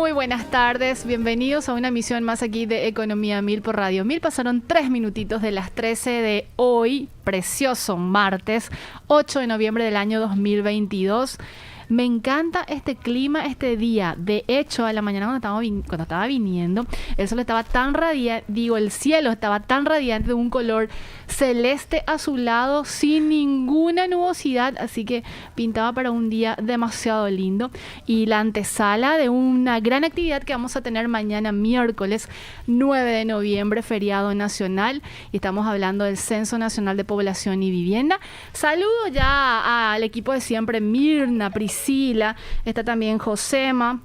Muy buenas tardes, bienvenidos a una emisión más aquí de Economía 1000 por Radio 1000. Pasaron 3 minutitos de las 13 de hoy, precioso martes, 8 de noviembre del año 2022. Me encanta este clima, este día. De hecho, a la mañana cuando estaba viniendo, el sol estaba tan radiante, el cielo estaba tan radiante de un color celeste azulado, sin ninguna nubosidad, así que pintaba para un día demasiado lindo. Y la antesala de una gran actividad que vamos a tener mañana miércoles 9 de noviembre, feriado nacional, y estamos hablando del Censo Nacional de Población y Vivienda. Saludo ya al equipo de siempre, Mirna, Priscila, está también Josema,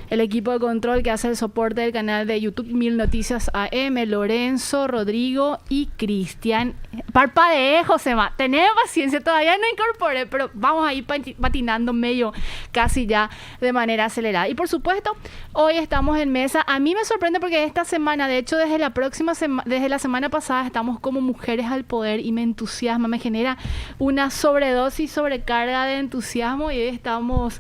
el equipo de control que hace el soporte del canal de YouTube 1000 Noticias AM, Lorenzo, Rodrigo y Cristian. Parpadeé, Josema, tenés paciencia, todavía no incorporé, pero vamos a ir patinando medio casi ya de manera acelerada. Y por supuesto, hoy estamos en mesa. A mí me sorprende porque esta semana, de hecho desde la semana pasada, estamos como Mujeres al Poder y me entusiasma, me genera una sobredosis, sobrecarga de entusiasmo, y hoy estamos...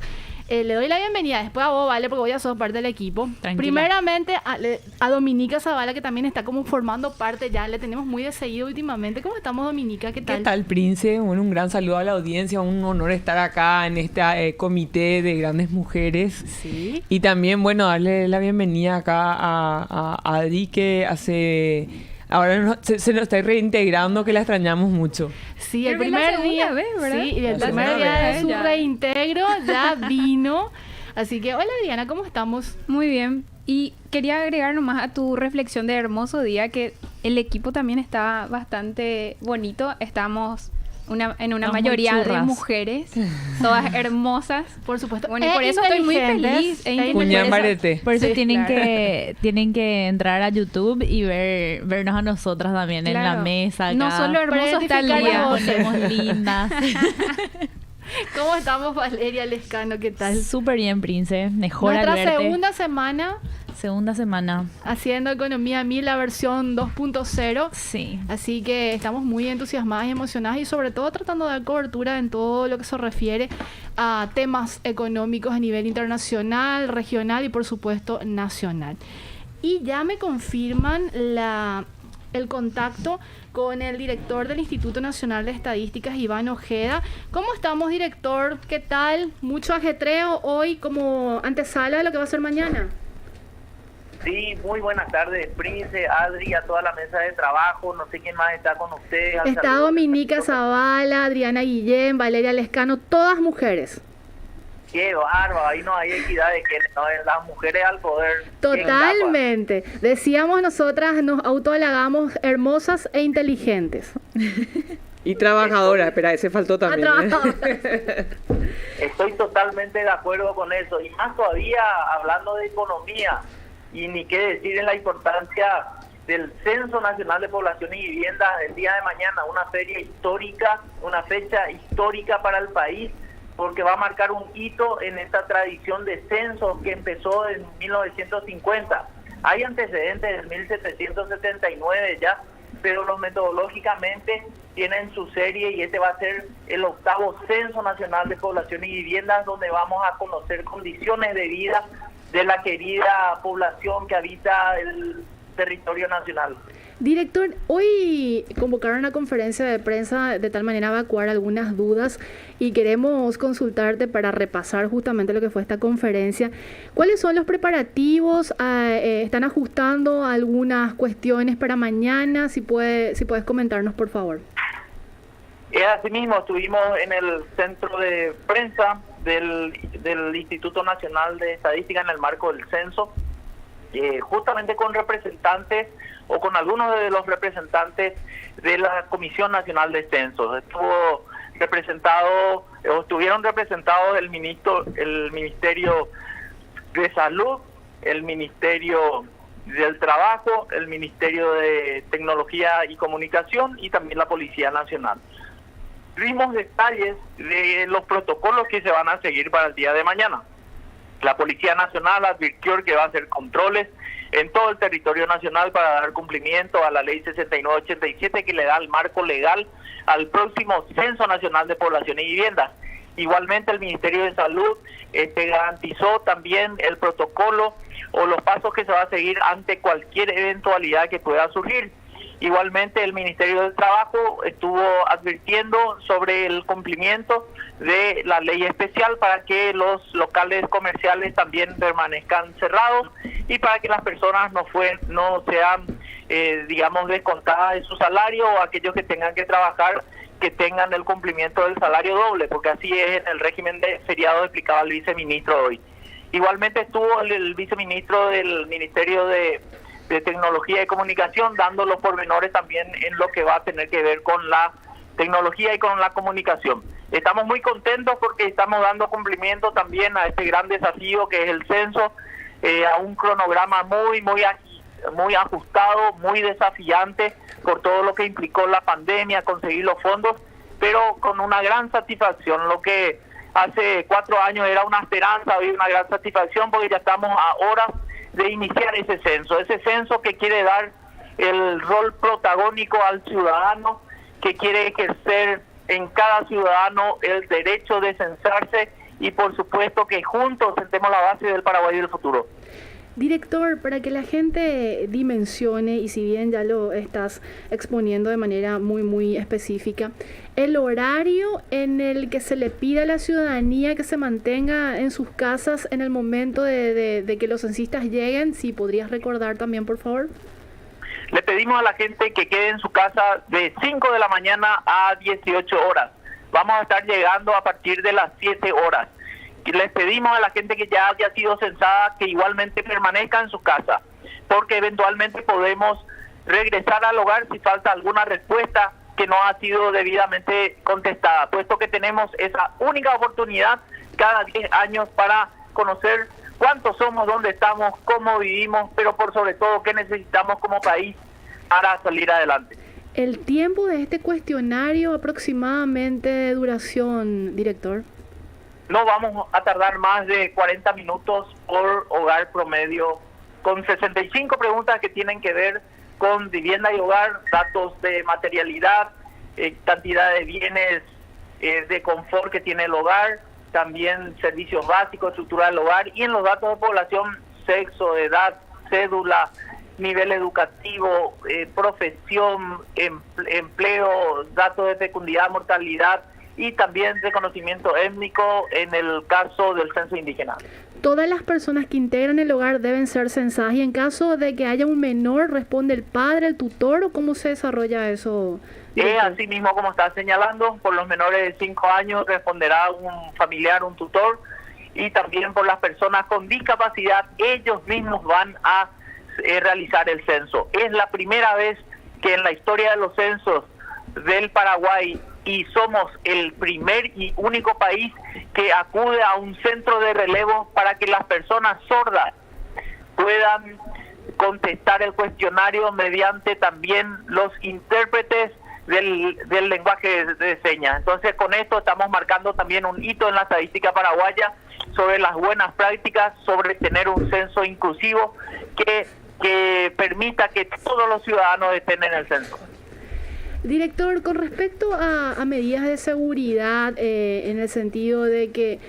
le doy la bienvenida después a vos, ¿vale? Porque voy a ser parte del equipo. Tranquila. Primeramente a Dominica Zavala, que también está como formando parte ya. Le tenemos muy de seguido últimamente. ¿Cómo estamos, Dominica? ¿Qué tal? ¿Qué tal, Prince? Bueno, un gran saludo a la audiencia. Un honor estar acá en este comité de grandes mujeres. Sí. Y también, bueno, darle la bienvenida acá a Adri, que hace... Ahora se nos está reintegrando, que la extrañamos mucho. Sí, el primer día, ¿verdad? Sí, el primer día de su reintegro ya vino. Así que, hola Adriana, ¿cómo estamos? Muy bien. Y quería agregar nomás a tu reflexión de hermoso día que el equipo también está bastante bonito. Estamos en una mayoría de mujeres, todas hermosas. Por supuesto. Bueno, y por eso estoy muy feliz. Por eso tienen que entrar a YouTube y vernos a nosotras también en la mesa. No solo hermosos está el día. Ponemos lindas. ¿Cómo estamos, Valeria Lescano? ¿Qué tal? Súper bien, Prince. Mejor al verte. Nuestra segunda semana haciendo Economía 1000, la versión 2.0. Sí. Así que estamos muy entusiasmadas y emocionadas, y sobre todo tratando de dar cobertura en todo lo que se refiere a temas económicos a nivel internacional, regional y por supuesto nacional. Y ya me confirman el contacto con el director del Instituto Nacional de Estadísticas, Iván Ojeda. ¿Cómo estamos, director? ¿Qué tal? Mucho ajetreo hoy como antesala de lo que va a ser mañana. Sí, muy buenas tardes, Prince, Adri, a toda la mesa de trabajo. No sé quién más está con ustedes. Está Dominica Zavala, Adriana Guillén, Valeria Lescano, todas mujeres. Qué bárbaro, ahí no hay equidad de género, no, las mujeres al poder. Totalmente. Decíamos nosotras, nos autohalagamos hermosas e inteligentes. Y trabajadora, espera, ese faltó también. Estoy totalmente de acuerdo con eso. Y más todavía hablando de economía, y ni qué decir en la importancia del Censo Nacional de Población y Vivienda el día de mañana, una feria histórica, una fecha histórica para el país, porque va a marcar un hito en esta tradición de censo que empezó en 1950. Hay antecedentes del 1779 ya, pero los metodológicamente tienen su serie, y este va a ser el 8º Censo Nacional de Población y Viviendas, donde vamos a conocer condiciones de vida de la querida población que habita el territorio nacional. Director, hoy convocaron una conferencia de prensa de tal manera a evacuar algunas dudas, y queremos consultarte para repasar justamente lo que fue esta conferencia. ¿Cuáles son los preparativos? ¿Están ajustando algunas cuestiones para mañana? Si puedes comentarnos, por favor. Así mismo, estuvimos en el centro de prensa del Instituto Nacional de Estadística en el marco del censo, justamente con representantes o con algunos de los representantes de la Comisión Nacional de Censos. Estuvieron representados el Ministerio de Salud, el Ministerio del Trabajo, el Ministerio de Tecnología y Comunicación y también la Policía Nacional. Vimos detalles de los protocolos que se van a seguir para el día de mañana. La Policía Nacional advirtió que va a hacer controles en todo el territorio nacional para dar cumplimiento a la Ley 6987, que le da el marco legal al próximo Censo Nacional de Población y Vivienda. Igualmente el Ministerio de Salud garantizó también el protocolo o los pasos que se va a seguir ante cualquier eventualidad que pueda surgir. Igualmente el Ministerio del Trabajo estuvo advirtiendo sobre el cumplimiento de la ley especial para que los locales comerciales también permanezcan cerrados y para que las personas no sean, digamos, descontadas de su salario, o aquellos que tengan que trabajar que tengan el cumplimiento del salario doble, porque así es en el régimen de feriado explicaba el viceministro hoy. Igualmente estuvo el viceministro del Ministerio de Tecnología y Comunicación dando los pormenores también en lo que va a tener que ver con la tecnología y con la comunicación. Estamos muy contentos porque estamos dando cumplimiento también a este gran desafío que es el censo, a un cronograma muy ajustado, muy desafiante por todo lo que implicó la pandemia, conseguir los fondos, pero con una gran satisfacción. Lo que hace 4 años era una esperanza, hoy una gran satisfacción porque ya estamos a horas de iniciar ese censo que quiere dar el rol protagónico al ciudadano, que quiere ejercer en cada ciudadano el derecho de censarse y por supuesto que juntos sentemos la base del Paraguay del futuro. Director, para que la gente dimensione, y si bien ya lo estás exponiendo de manera muy específica, el horario en el que se le pide a la ciudadanía que se mantenga en sus casas en el momento de que los censistas lleguen, si podrías recordar también, por favor. Le pedimos a la gente que quede en su casa de 5 de la mañana a 18 horas. Vamos a estar llegando a partir de las 7 horas. Y les pedimos a la gente que ya haya sido censada que igualmente permanezca en su casa, porque eventualmente podemos regresar al hogar si falta alguna respuesta que no ha sido debidamente contestada, puesto que tenemos esa única oportunidad cada 10 años para conocer cuántos somos, dónde estamos, cómo vivimos, pero por sobre todo qué necesitamos como país para salir adelante. ¿El tiempo de este cuestionario aproximadamente de duración, director? No vamos a tardar más de 40 minutos por hogar promedio, con 65 preguntas que tienen que ver con vivienda y hogar, datos de materialidad, cantidad de bienes de confort que tiene el hogar, también servicios básicos, estructura del hogar, y en los datos de población, sexo, edad, cédula, nivel educativo, profesión, empleo, datos de fecundidad, mortalidad, y también reconocimiento étnico en el caso del censo indígena. Todas las personas que integran el hogar deben ser censadas, y en caso de que haya un menor, ¿responde el padre, el tutor, o cómo se desarrolla eso? Así mismo como está señalando, por los menores de 5 años responderá un familiar, un tutor, y también por las personas con discapacidad, ellos mismos van a realizar el censo. Es la primera vez que en la historia de los censos del Paraguay, y somos el primer y único país que acude a un centro de relevo para que las personas sordas puedan contestar el cuestionario mediante también los intérpretes del lenguaje de señas. Entonces, con esto estamos marcando también un hito en la estadística paraguaya sobre las buenas prácticas, sobre tener un censo inclusivo que permita que todos los ciudadanos estén en el censo. Director, con respecto a medidas de seguridad, en el sentido de que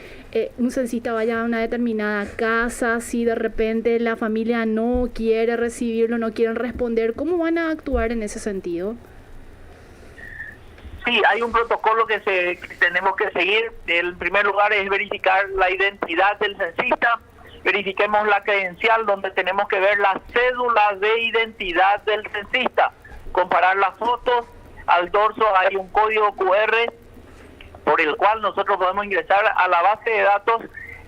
un censista vaya a una determinada casa, si de repente la familia no quiere recibirlo, no quieren responder, ¿cómo van a actuar en ese sentido? Sí, hay un protocolo que tenemos que seguir. En primer lugar es verificar la identidad del censista. Verifiquemos la credencial, donde tenemos que ver las cédulas de identidad del censista, comparar las fotos. Al dorso hay un código QR por el cual nosotros podemos ingresar a la base de datos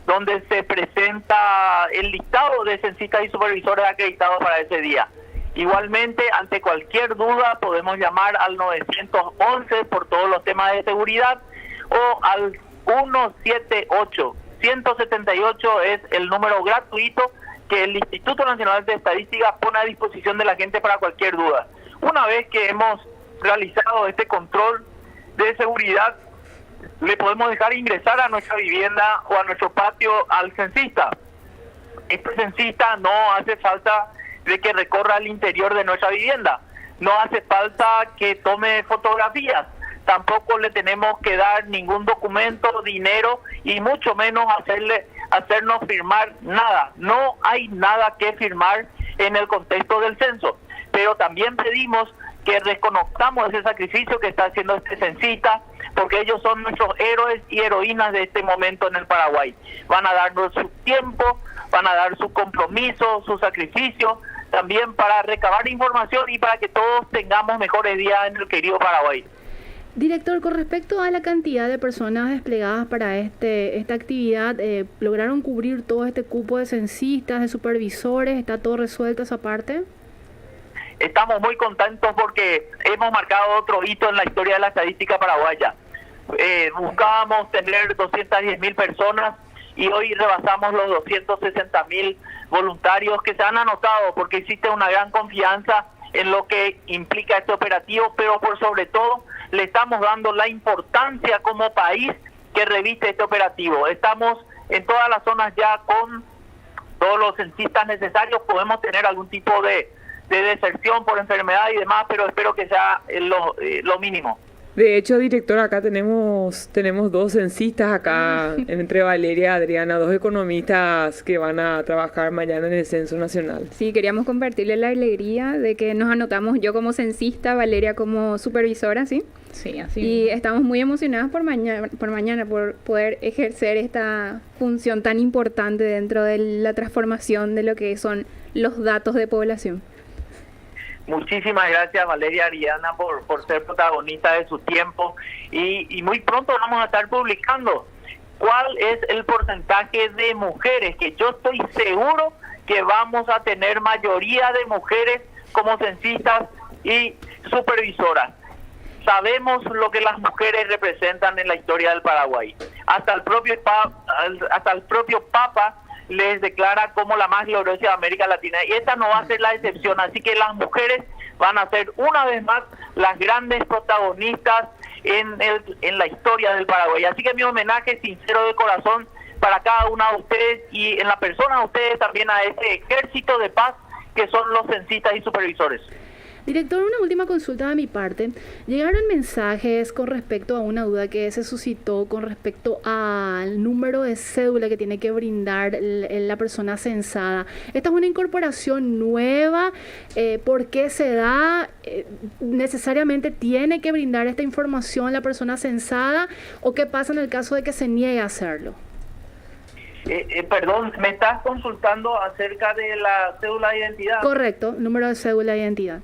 donde se presenta el listado de censistas y supervisores acreditados para ese día. Igualmente, ante cualquier duda podemos llamar al 911 por todos los temas de seguridad, o al 178. 178 es el número gratuito que el Instituto Nacional de Estadística pone a disposición de la gente para cualquier duda. Una vez que hemos realizado este control de seguridad, le podemos dejar ingresar a nuestra vivienda o a nuestro patio al censista. Este censista no hace falta de que recorra el interior de nuestra vivienda, no hace falta que tome fotografías, tampoco le tenemos que dar ningún documento, dinero y mucho menos hacernos firmar nada. No hay nada que firmar en el contexto del censo, pero también pedimos que reconozcamos ese sacrificio que está haciendo este censista, porque ellos son nuestros héroes y heroínas de este momento en el Paraguay. Van a darnos su tiempo, van a dar su compromiso, su sacrificio, también para recabar información y para que todos tengamos mejores días en el querido Paraguay. Director, con respecto a la cantidad de personas desplegadas para esta actividad, ¿lograron cubrir todo este cupo de censistas, de supervisores? ¿Está todo resuelto esa parte? Estamos muy contentos porque hemos marcado otro hito en la historia de la estadística paraguaya. Buscábamos tener 210.000 personas y hoy rebasamos los 260.000 voluntarios que se han anotado porque existe una gran confianza en lo que implica este operativo, pero por sobre todo le estamos dando la importancia como país que reviste este operativo. Estamos en todas las zonas ya con todos los censistas necesarios, podemos tener algún tipo de deserción por enfermedad y demás, pero espero que sea lo mínimo. De hecho, director, acá tenemos dos censistas acá, entre Valeria y Adriana, dos economistas que van a trabajar mañana en el Censo Nacional. Sí, queríamos compartirle la alegría de que nos anotamos, yo como censista, Valeria como supervisora, ¿sí? Sí, así. Y estamos muy emocionadas por mañana, por poder ejercer esta función tan importante dentro de la transformación de lo que son los datos de población. Muchísimas gracias Valeria Ariana por ser protagonista de su tiempo y muy pronto vamos a estar publicando cuál es el porcentaje de mujeres, que yo estoy seguro que vamos a tener mayoría de mujeres como censistas y supervisoras. Sabemos lo que las mujeres representan en la historia del Paraguay. Hasta el propio Papa les declara como la más gloriosa de América Latina, y esta no va a ser la excepción, así que las mujeres van a ser una vez más las grandes protagonistas en la historia del Paraguay. Así que mi homenaje sincero de corazón para cada una de ustedes y en la persona de ustedes también a ese ejército de paz que son los censistas y supervisores. Director, una última consulta de mi parte. Llegaron mensajes con respecto a una duda que se suscitó con respecto al número de cédula que tiene que brindar la persona censada. Esta es una incorporación nueva. ¿Por qué se da? ¿Necesariamente tiene que brindar esta información la persona censada? ¿O qué pasa en el caso de que se niegue a hacerlo? Perdón, ¿me estás consultando acerca de la cédula de identidad? Correcto, número de cédula de identidad.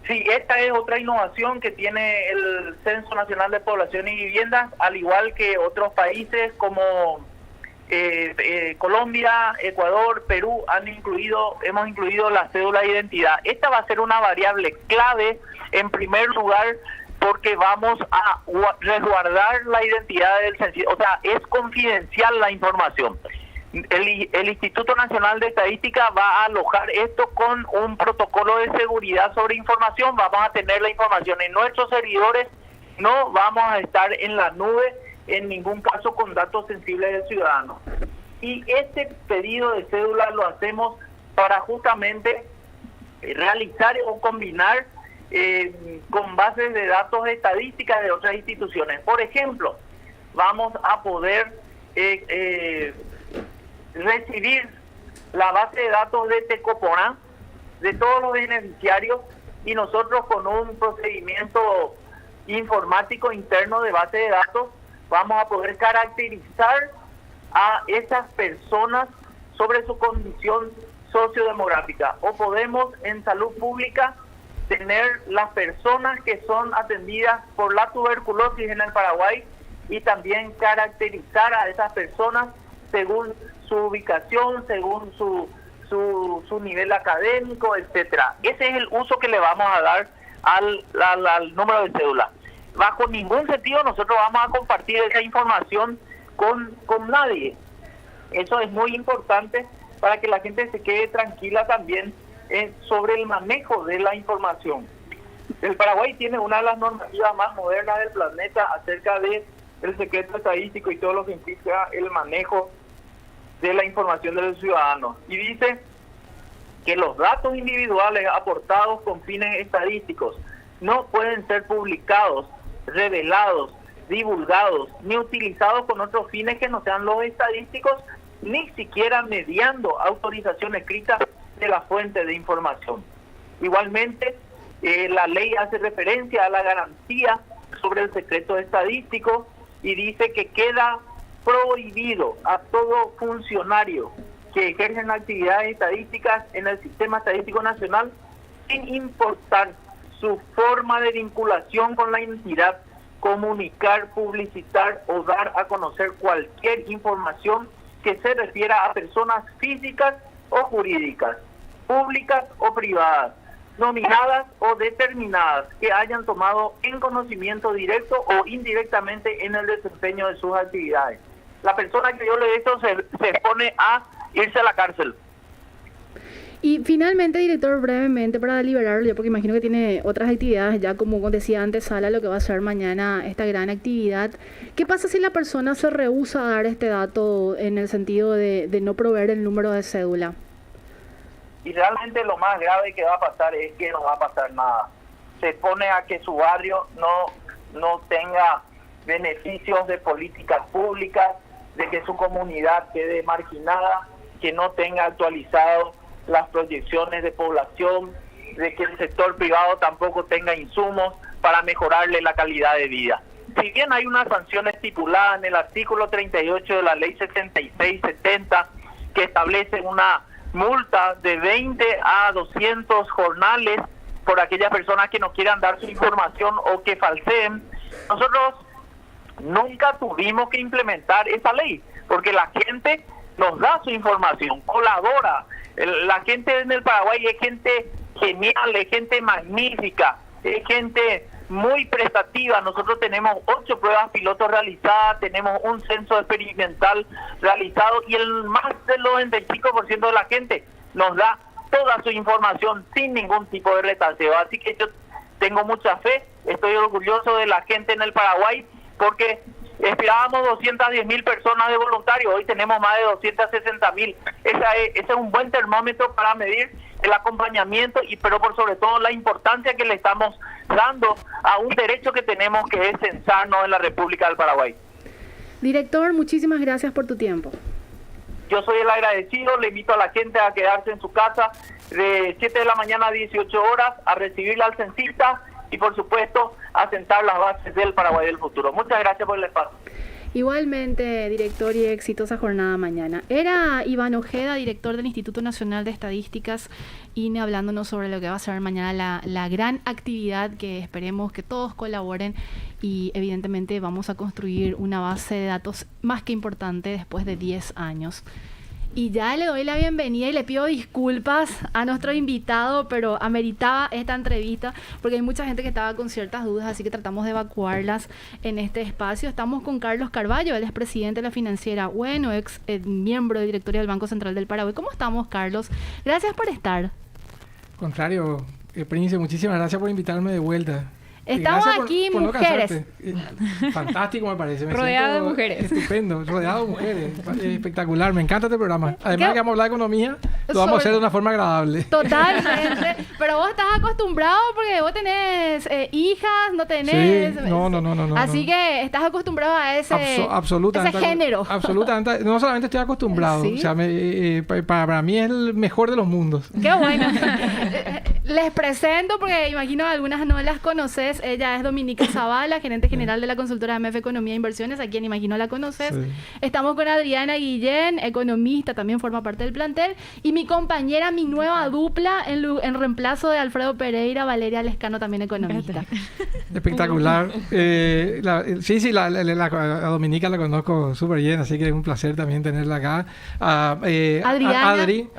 Sí, esta es otra innovación que tiene el Censo Nacional de Población y Viviendas, al igual que otros países como Colombia, Ecuador, Perú hemos incluido la cédula de identidad. Esta va a ser una variable clave, en primer lugar, porque vamos a resguardar la identidad del censista, o sea, es confidencial la información. El Instituto Nacional de Estadística va a alojar esto con un protocolo de seguridad sobre información. Vamos a tener la información en nuestros servidores, no vamos a estar en la nube en ningún caso con datos sensibles del ciudadano. Y este pedido de cédula lo hacemos para justamente realizar o combinar con bases de datos estadísticas de otras instituciones. Por ejemplo, vamos a poder recibir la base de datos de Tecoporá de todos los beneficiarios y nosotros con un procedimiento informático interno de base de datos vamos a poder caracterizar a esas personas sobre su condición sociodemográfica, o podemos en salud pública tener las personas que son atendidas por la tuberculosis en el Paraguay y también caracterizar a esas personas según su ubicación, según su nivel académico, etcétera. Ese es el uso que le vamos a dar al número de cédula. Bajo ningún sentido nosotros vamos a compartir esa información con nadie. Eso es muy importante para que la gente se quede tranquila también sobre el manejo de la información. El Paraguay tiene una de las normativas más modernas del planeta acerca de el secreto estadístico y todo lo que implica el manejo de la información de los ciudadanos. Y dice que los datos individuales aportados con fines estadísticos no pueden ser publicados revelados, divulgados, ni utilizados con otros fines que no sean los estadísticos, ni siquiera mediando autorización escrita de la fuente de información. Igualmente, la ley hace referencia a la garantía sobre el secreto estadístico y dice que queda prohibido a todo funcionario que ejercen actividades estadísticas en el Sistema Estadístico Nacional, sin importar su forma de vinculación con la entidad, comunicar, publicitar o dar a conocer cualquier información que se refiera a personas físicas o jurídicas, públicas o privadas, nominadas o determinadas, que hayan tomado en conocimiento directo o indirectamente en el desempeño de sus actividades. La persona que viole esto se expone a irse a la cárcel. Y finalmente, director, brevemente para liberarlo, porque imagino que tiene otras actividades ya, como decía antes, Sala, lo que va a ser mañana esta gran actividad. ¿Qué pasa si la persona se rehúsa a dar este dato en el sentido de no proveer el número de cédula? Y realmente lo más grave que va a pasar es que no va a pasar nada. Se expone a que su barrio no tenga beneficios de políticas públicas, de que su comunidad quede marginada, que no tenga actualizado las proyecciones de población, de que el sector privado tampoco tenga insumos para mejorarle la calidad de vida. Si bien hay una sanción estipulada en el artículo 38 de la ley 7670 que establece una multa de 20 a 200 jornales por aquellas personas que no quieran dar su información o que falseen, nosotros nunca tuvimos que implementar esa ley, porque la gente nos da su información, colabora. La gente en el Paraguay es gente genial, es gente magnífica, es gente muy prestativa. Nosotros tenemos 8 pruebas pilotos realizadas, tenemos un censo experimental realizado y el más del 95% de la gente nos da toda su información sin ningún tipo de retaseo. Así que yo tengo mucha fe, estoy orgulloso de la gente en el Paraguay, porque esperábamos 210.000 personas de voluntarios, hoy tenemos más de 260.000. Ese es un buen termómetro para medir el acompañamiento, pero por sobre todo la importancia que le estamos dando a un derecho que tenemos, que es censarnos en la República del Paraguay. Director, muchísimas gracias por tu tiempo. Yo soy el agradecido, le invito a la gente a quedarse en su casa de 7 de la mañana a 18 horas, a recibir al censista y por supuesto a sentar las bases del Paraguay del futuro. Muchas gracias por el espacio. Igualmente, director, y exitosa jornada mañana. Era Iván Ojeda, director del Instituto Nacional de Estadísticas, INE, hablándonos sobre lo que va a ser mañana la gran actividad, que esperemos que todos colaboren y evidentemente vamos a construir una base de datos más que importante después de 10 años. Y ya le doy la bienvenida y le pido disculpas a nuestro invitado, pero ameritaba esta entrevista porque hay mucha gente que estaba con ciertas dudas, así que tratamos de evacuarlas en este espacio. Estamos con Carlos Carballo, él es presidente de la financiera Bueno, ex miembro del directorio del Banco Central del Paraguay. ¿Cómo estamos, Carlos? Gracias por estar. Contrario, Príncipe, muchísimas gracias por invitarme de vuelta. Estamos aquí, por mujeres. No fantástico, me parece. Rodeado de mujeres. Estupendo, rodeado de mujeres. Espectacular, me encanta este programa. Además que vamos a hablar de economía, lo vamos a hacer de una forma agradable. Totalmente. Pero vos estás acostumbrado porque vos tenés hijas, no tenés... Sí, no. Así que estás acostumbrado a absolutamente, ese género. Absolutamente. No solamente estoy acostumbrado, ¿Sí? O sea, para mí es el mejor de los mundos. Qué bueno. Les presento, porque imagino algunas no las conoces. Ella es Dominica Zavala, gerente general de la consultora MF Economía e Inversiones, a quien imagino la conoces. Sí. Estamos con Adriana Guillén, economista, también forma parte del plantel. Y mi compañera, mi nueva dupla, en reemplazo de Alfredo Pereira, Valeria Lescano, también economista. Espectacular. A Dominica la conozco súper bien, así que es un placer también tenerla acá. A Adri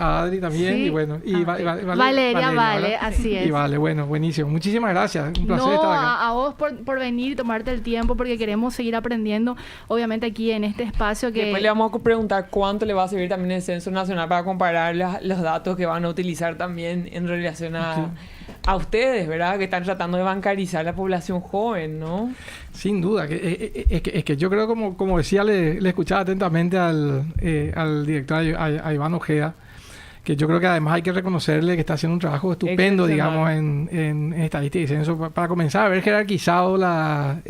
también, sí. Y bueno, y Valeria, así es. Y Vale, bueno, buenísimo. Muchísimas gracias. Un placer estar acá. A vos por venir y tomarte el tiempo, porque queremos seguir aprendiendo, obviamente, aquí en este espacio. Que después le vamos a preguntar cuánto le va a servir también el Censo Nacional para comparar los datos que van a utilizar también en relación a ustedes, ¿verdad? Que están tratando de bancarizar la población joven, ¿no? Sin duda. Es que yo creo, como decía, le escuchaba atentamente al director, a Iván Ojeda, que yo creo que además hay que reconocerle que está haciendo un trabajo estupendo, digamos, en estadística y censo, para comenzar a haber jerarquizado la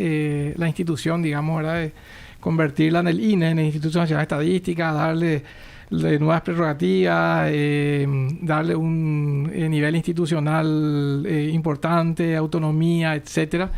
institución, digamos, ¿verdad? De convertirla en el INE, en el Instituto Nacional de Estadística, darle nuevas prerrogativas, darle un nivel institucional importante, autonomía, etcétera.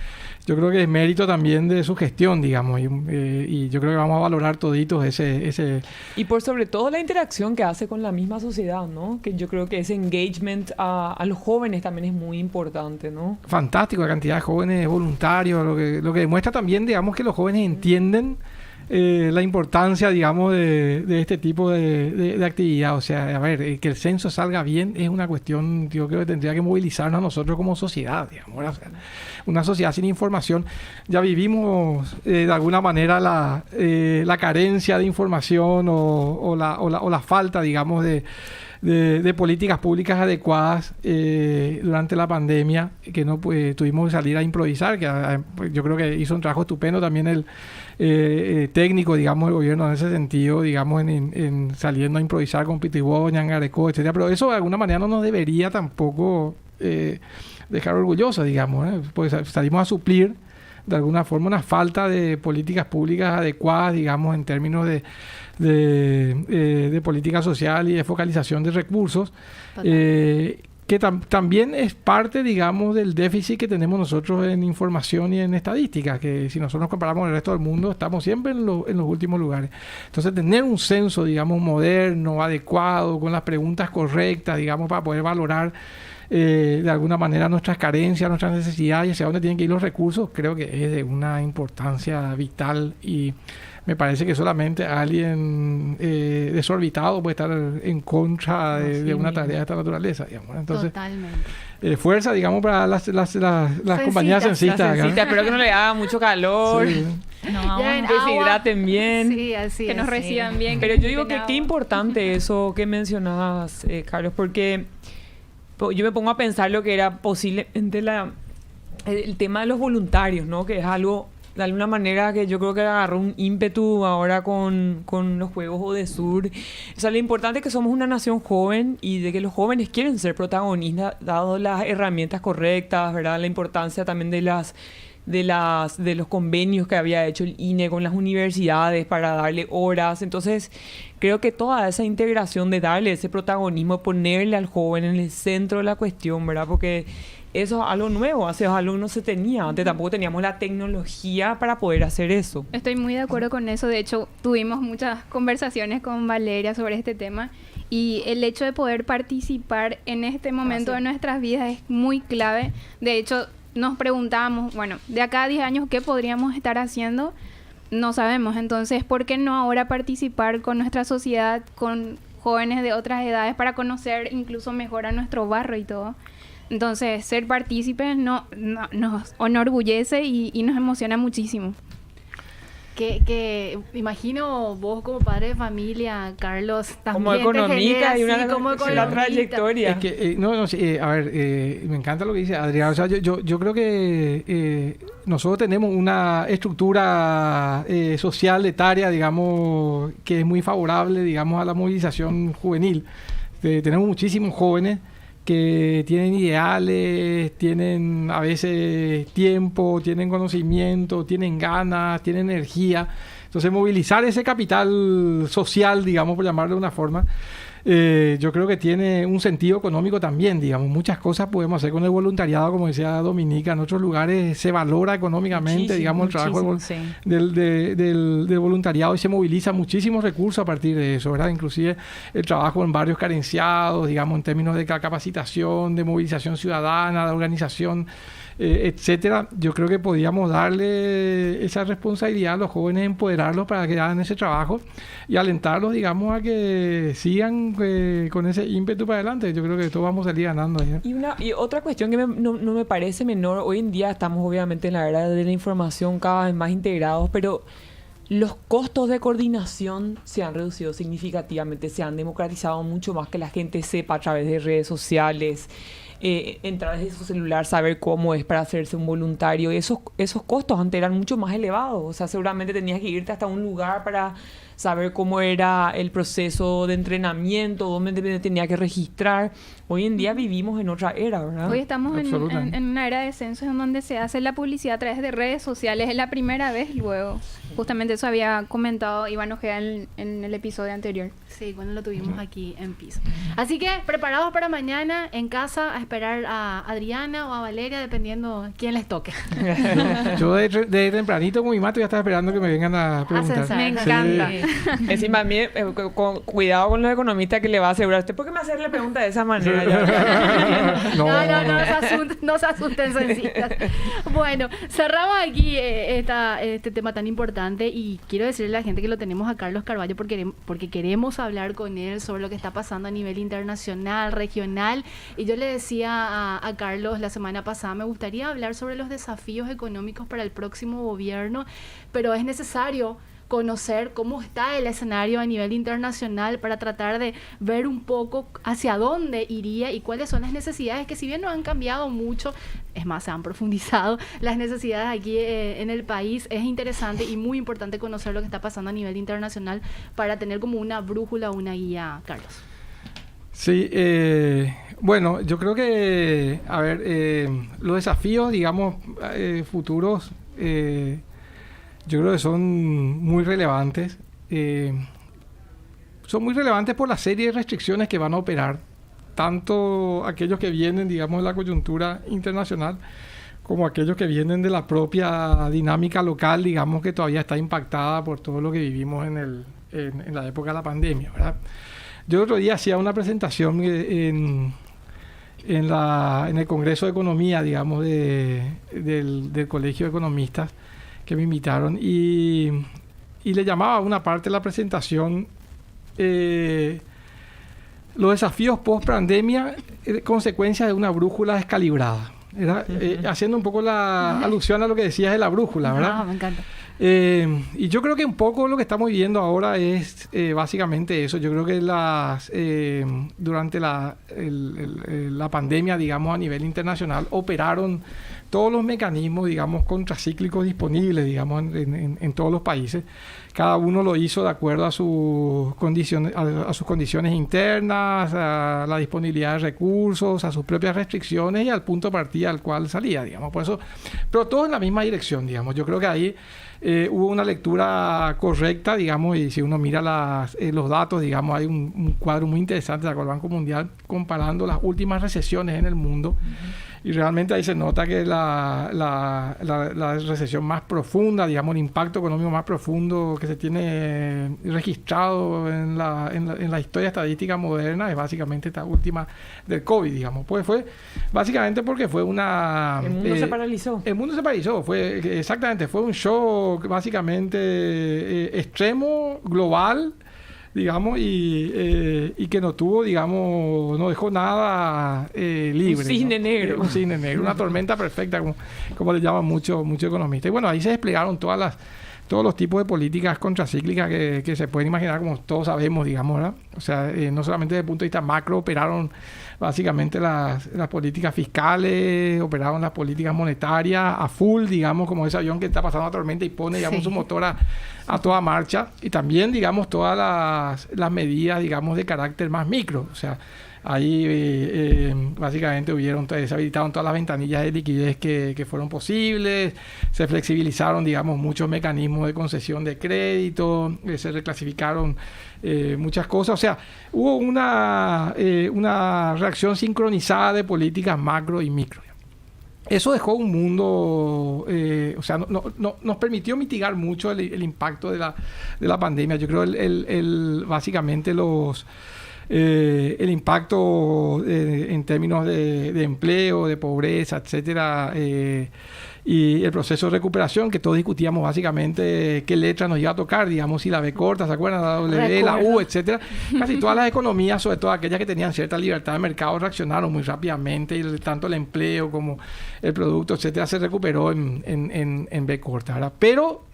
Yo creo que es mérito también de su gestión, digamos, y yo creo que vamos a valorar toditos ese... Y por sobre todo la interacción que hace con la misma sociedad, ¿no? Que yo creo que ese engagement a los jóvenes también es muy importante, ¿no? Fantástico, la cantidad de jóvenes voluntarios, lo que demuestra también, digamos, que los jóvenes entienden la importancia, digamos, de este tipo de actividad. O sea, a ver, que el censo salga bien es una cuestión, yo creo que tendría que movilizarnos a nosotros como sociedad, digamos. O sea, una sociedad sin información. Ya vivimos de alguna manera la carencia de información o la falta, digamos, de políticas públicas adecuadas durante la pandemia, que no tuvimos que salir a improvisar, que yo creo que hizo un trabajo estupendo también el técnico, digamos, el gobierno en ese sentido, digamos, en saliendo a improvisar con Pitiguó, Ñangarecó, etcétera. Pero eso de alguna manera no nos debería tampoco dejar orgullosos, digamos, pues salimos a suplir de alguna forma una falta de políticas públicas adecuadas, digamos, en términos de política social y de focalización de recursos, que también es parte, digamos, del déficit que tenemos nosotros en información y en estadística, que si nosotros nos comparamos con el resto del mundo, estamos siempre en los últimos lugares. Entonces, tener un censo, digamos, moderno, adecuado, con las preguntas correctas, digamos, para poder valorar de alguna manera nuestras carencias, nuestras necesidades y hacia dónde tienen que ir los recursos, creo que es de una importancia vital, y me parece que solamente alguien desorbitado puede estar en contra de una tarea de esta naturaleza, digamos. Entonces, totalmente. Fuerza, digamos, para las compañías censistas. Espero que no le haga mucho calor. Sí. No, que se hidraten bien. Sí, así que nos reciban bien. Pero yo digo que qué importante eso que mencionabas, Carlos, porque yo me pongo a pensar lo que era posiblemente el tema de los voluntarios, ¿no? Que es algo, de alguna manera, que yo creo que agarró un ímpetu ahora con los Juegos ODESUR. O sea, lo importante es que somos una nación joven y de que los jóvenes quieren ser protagonistas, dado las herramientas correctas, ¿verdad? La importancia también de los convenios que había hecho el INE con las universidades para darle horas. Entonces, creo que toda esa integración de darle ese protagonismo, ponerle al joven en el centro de la cuestión, ¿verdad? Porque eso es algo nuevo, eso es algo que no se tenía. Antes tampoco teníamos la tecnología para poder hacer eso. Estoy muy de acuerdo con eso. De hecho, tuvimos muchas conversaciones con Valeria sobre este tema. Y el hecho de poder participar en este momento de nuestras vidas es muy clave. De hecho, nos preguntábamos, bueno, de acá a 10 años, ¿qué podríamos estar haciendo? No sabemos. Entonces, ¿por qué no ahora participar con nuestra sociedad, con jóvenes de otras edades, para conocer incluso mejor a nuestro barrio y todo? Entonces, ser partícipes nos enorgullece y nos emociona muchísimo. Que imagino vos como padre de familia, Carlos, también como economista y como la trayectoria. Es que, a ver, me encanta lo que dice Adrián. O sea, yo creo que nosotros tenemos una estructura social, etaria, digamos, que es muy favorable, digamos, a la movilización juvenil. Tenemos muchísimos jóvenes que tienen ideales, tienen a veces tiempo, tienen conocimiento, tienen ganas, tienen energía. Entonces, movilizar ese capital social, digamos, por llamarlo de una forma, yo creo que tiene un sentido económico también, digamos. Muchas cosas podemos hacer con el voluntariado, como decía Dominica. En otros lugares se valora económicamente, digamos, el trabajo del voluntariado, y se moviliza muchísimos recursos a partir de eso, ¿verdad? Inclusive el trabajo en barrios carenciados, digamos, en términos de capacitación, de movilización ciudadana, de organización, etcétera. Yo creo que podíamos darle esa responsabilidad a los jóvenes, empoderarlos para que hagan ese trabajo y alentarlos, digamos, a que sigan con ese ímpetu para adelante. Yo creo que todos vamos a salir ganando ahí. Y otra cuestión que no me parece menor, hoy en día estamos obviamente en la era de la información cada vez más integrados, pero los costos de coordinación se han reducido significativamente, se han democratizado mucho más, que la gente sepa a través de redes sociales, entrar desde su celular, saber cómo es para hacerse un voluntario. Esos costos antes eran mucho más elevados. O sea, seguramente tenías que irte hasta un lugar para saber cómo era el proceso de entrenamiento, dónde me tenía que registrar. Hoy en día vivimos en otra era, ¿verdad? Hoy estamos en una era de censos en donde se hace la publicidad a través de redes sociales. Es la primera vez luego. Justamente eso había comentado Iván Ojeda en el episodio anterior. Sí, cuando lo tuvimos aquí en piso. Así que preparados para mañana en casa a esperar a Adriana o a Valeria, dependiendo quién les toque. Yo de tempranito con mi mato ya estaba esperando que me vengan a preguntar. Me encanta. Sí. Encima a mí, cuidado con los economistas que le va a asegurar. ¿Usted por qué me hace la pregunta de esa manera? No se asusten, sencillas. Bueno, cerramos aquí este tema tan importante y quiero decirle a la gente que lo tenemos a Carlos Carvalho porque queremos hablar con él sobre lo que está pasando a nivel internacional, regional. Y yo le decía a Carlos la semana pasada, me gustaría hablar sobre los desafíos económicos para el próximo gobierno, pero es necesario conocer cómo está el escenario a nivel internacional para tratar de ver un poco hacia dónde iría y cuáles son las necesidades que, si bien no han cambiado mucho, es más, se han profundizado las necesidades aquí en el país. Es interesante y muy importante conocer lo que está pasando a nivel internacional para tener como una brújula, una guía, Carlos. Sí, bueno, yo creo que, a ver, los desafíos, digamos, futuros, yo creo que son muy relevantes. Son muy relevantes por la serie de restricciones que van a operar, tanto aquellos que vienen, digamos, de la coyuntura internacional, como aquellos que vienen de la propia dinámica local, digamos, que todavía está impactada por todo lo que vivimos en la época de la pandemia, ¿verdad? Yo el otro día hacía una presentación en el Congreso de Economía, digamos, del Colegio de Economistas, que me invitaron, y le llamaba a una parte de la presentación los desafíos post-pandemia, consecuencias de una brújula descalibrada. Haciendo un poco la alusión a lo que decías de la brújula, ¿verdad? Me encanta. Y yo creo que un poco lo que estamos viviendo ahora es básicamente eso. Yo creo que durante la pandemia, digamos, a nivel internacional, operaron todos los mecanismos, digamos, contracíclicos disponibles, digamos, en todos los países. Cada uno lo hizo de acuerdo a sus condiciones internas, a la disponibilidad de recursos, a sus propias restricciones y al punto de partida al cual salía, digamos. Por eso, pero todo en la misma dirección, digamos. Yo creo que ahí hubo una lectura correcta, digamos, y si uno mira los datos, digamos, hay un cuadro muy interesante del Banco Mundial comparando las últimas recesiones en el mundo. Y realmente ahí se nota que la recesión más profunda, digamos, el impacto económico más profundo que se tiene registrado en la historia estadística moderna es básicamente esta última del COVID, digamos. Pues fue básicamente porque fue una... El mundo se paralizó. El mundo se paralizó, exactamente, fue un shock básicamente extremo, global, digamos, y que no tuvo, digamos, no dejó nada libre. Un cisne negro. Un cisne negro, una tormenta perfecta, como le llaman muchos economistas. Y bueno, ahí se desplegaron todos los tipos de políticas contracíclicas que se pueden imaginar, como todos sabemos, digamos, ¿verdad? O sea, no solamente desde el punto de vista macro, operaron básicamente las políticas fiscales, operaron las políticas monetarias a full, digamos, como ese avión que está pasando la tormenta y pone, digamos, su motor a toda marcha. Y también, digamos, todas las medidas, digamos, de carácter más micro. O sea, ahí básicamente se habilitaron todas las ventanillas de liquidez que fueron posibles, se flexibilizaron, digamos, muchos mecanismos de concesión de crédito, se reclasificaron muchas cosas. O sea, hubo una reacción sincronizada de políticas macro y micro. Eso dejó un mundo, o sea, nos permitió mitigar mucho el impacto de la pandemia. Yo creo básicamente el impacto en términos de empleo, de pobreza, etcétera, y el proceso de recuperación, que todos discutíamos básicamente qué letra nos iba a tocar, digamos, si la B corta, ¿se acuerdan? La W, la U, etcétera. Casi todas las economías, sobre todo aquellas que tenían cierta libertad de mercado, reaccionaron muy rápidamente, y tanto el empleo como el producto, etcétera, se recuperó en B corta, ¿verdad? Pero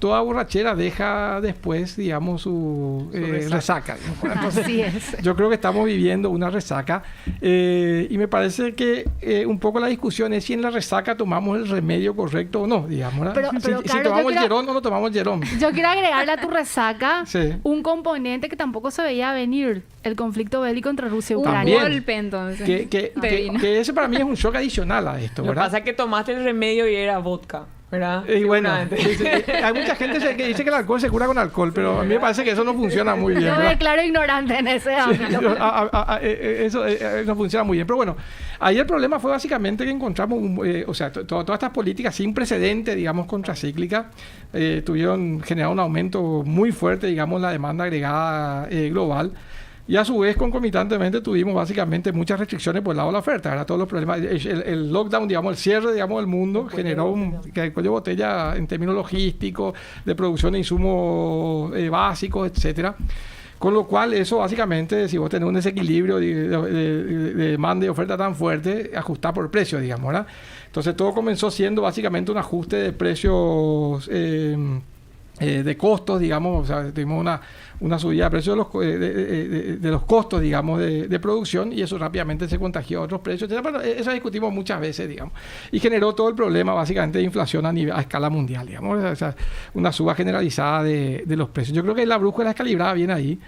toda borrachera deja después, digamos, su resaca. Entonces, Así es. yo creo que estamos viviendo una resaca y me parece que un poco la discusión es si en la resaca tomamos el remedio correcto o no, digamos. ¿Verdad? Pero, si Carlos, tomamos yo el Jerón o no tomamos el Jerón. Yo quiero agregarle a tu resaca Sí. un componente que tampoco se veía venir, el conflicto bélico entre Rusia y Un Ucrania. También. golpe, entonces. Que ese para mí es un shock adicional a esto, Lo que ¿verdad? pasa es que tomaste el remedio y era vodka, ¿verdad? Y bueno, Seguramente. hay mucha gente que dice que el alcohol se cura con alcohol, pero a mí me parece que eso no funciona muy bien. Yo me ¿verdad? declaro ignorante en ese ámbito. Eso no funciona muy bien. Pero bueno, ahí el problema fue básicamente que encontramos, todas estas políticas sin precedente, digamos, contracíclicas, generaron un aumento muy fuerte, digamos, la demanda agregada global. Y a su vez, concomitantemente, tuvimos básicamente muchas restricciones por el lado de la oferta. ¿Verdad? Todos los problemas, el lockdown, digamos, el cierre, digamos, del mundo generó un cuello de botella en términos logísticos, de producción de insumos básicos, etcétera. Con lo cual, eso básicamente, si vos tenés un desequilibrio de demanda y oferta tan fuerte, ajustá por precio, digamos, ¿verdad? Entonces, todo comenzó siendo básicamente un ajuste de precios de costos, digamos, o sea, tuvimos una subida de precios de los costos, digamos, de producción, y eso rápidamente se contagió a otros precios, etc. Bueno, eso discutimos muchas veces, digamos, y generó todo el problema básicamente de inflación a escala mundial, digamos, o sea, una suba generalizada de los precios. Yo creo que la brújula es calibrada bien ahí.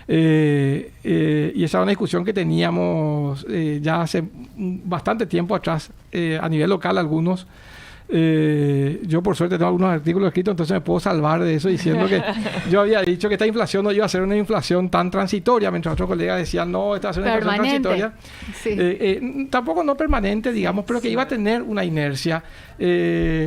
Y esa era una discusión que teníamos ya hace bastante tiempo atrás, a nivel local algunos. Yo por suerte tengo algunos artículos escritos, entonces me puedo salvar de eso diciendo que yo había dicho que esta inflación no iba a ser una inflación tan transitoria, mientras otros colegas decían no, esta va a ser una inflación transitoria. Sí. Tampoco no permanente, digamos, pero que iba a tener una inercia,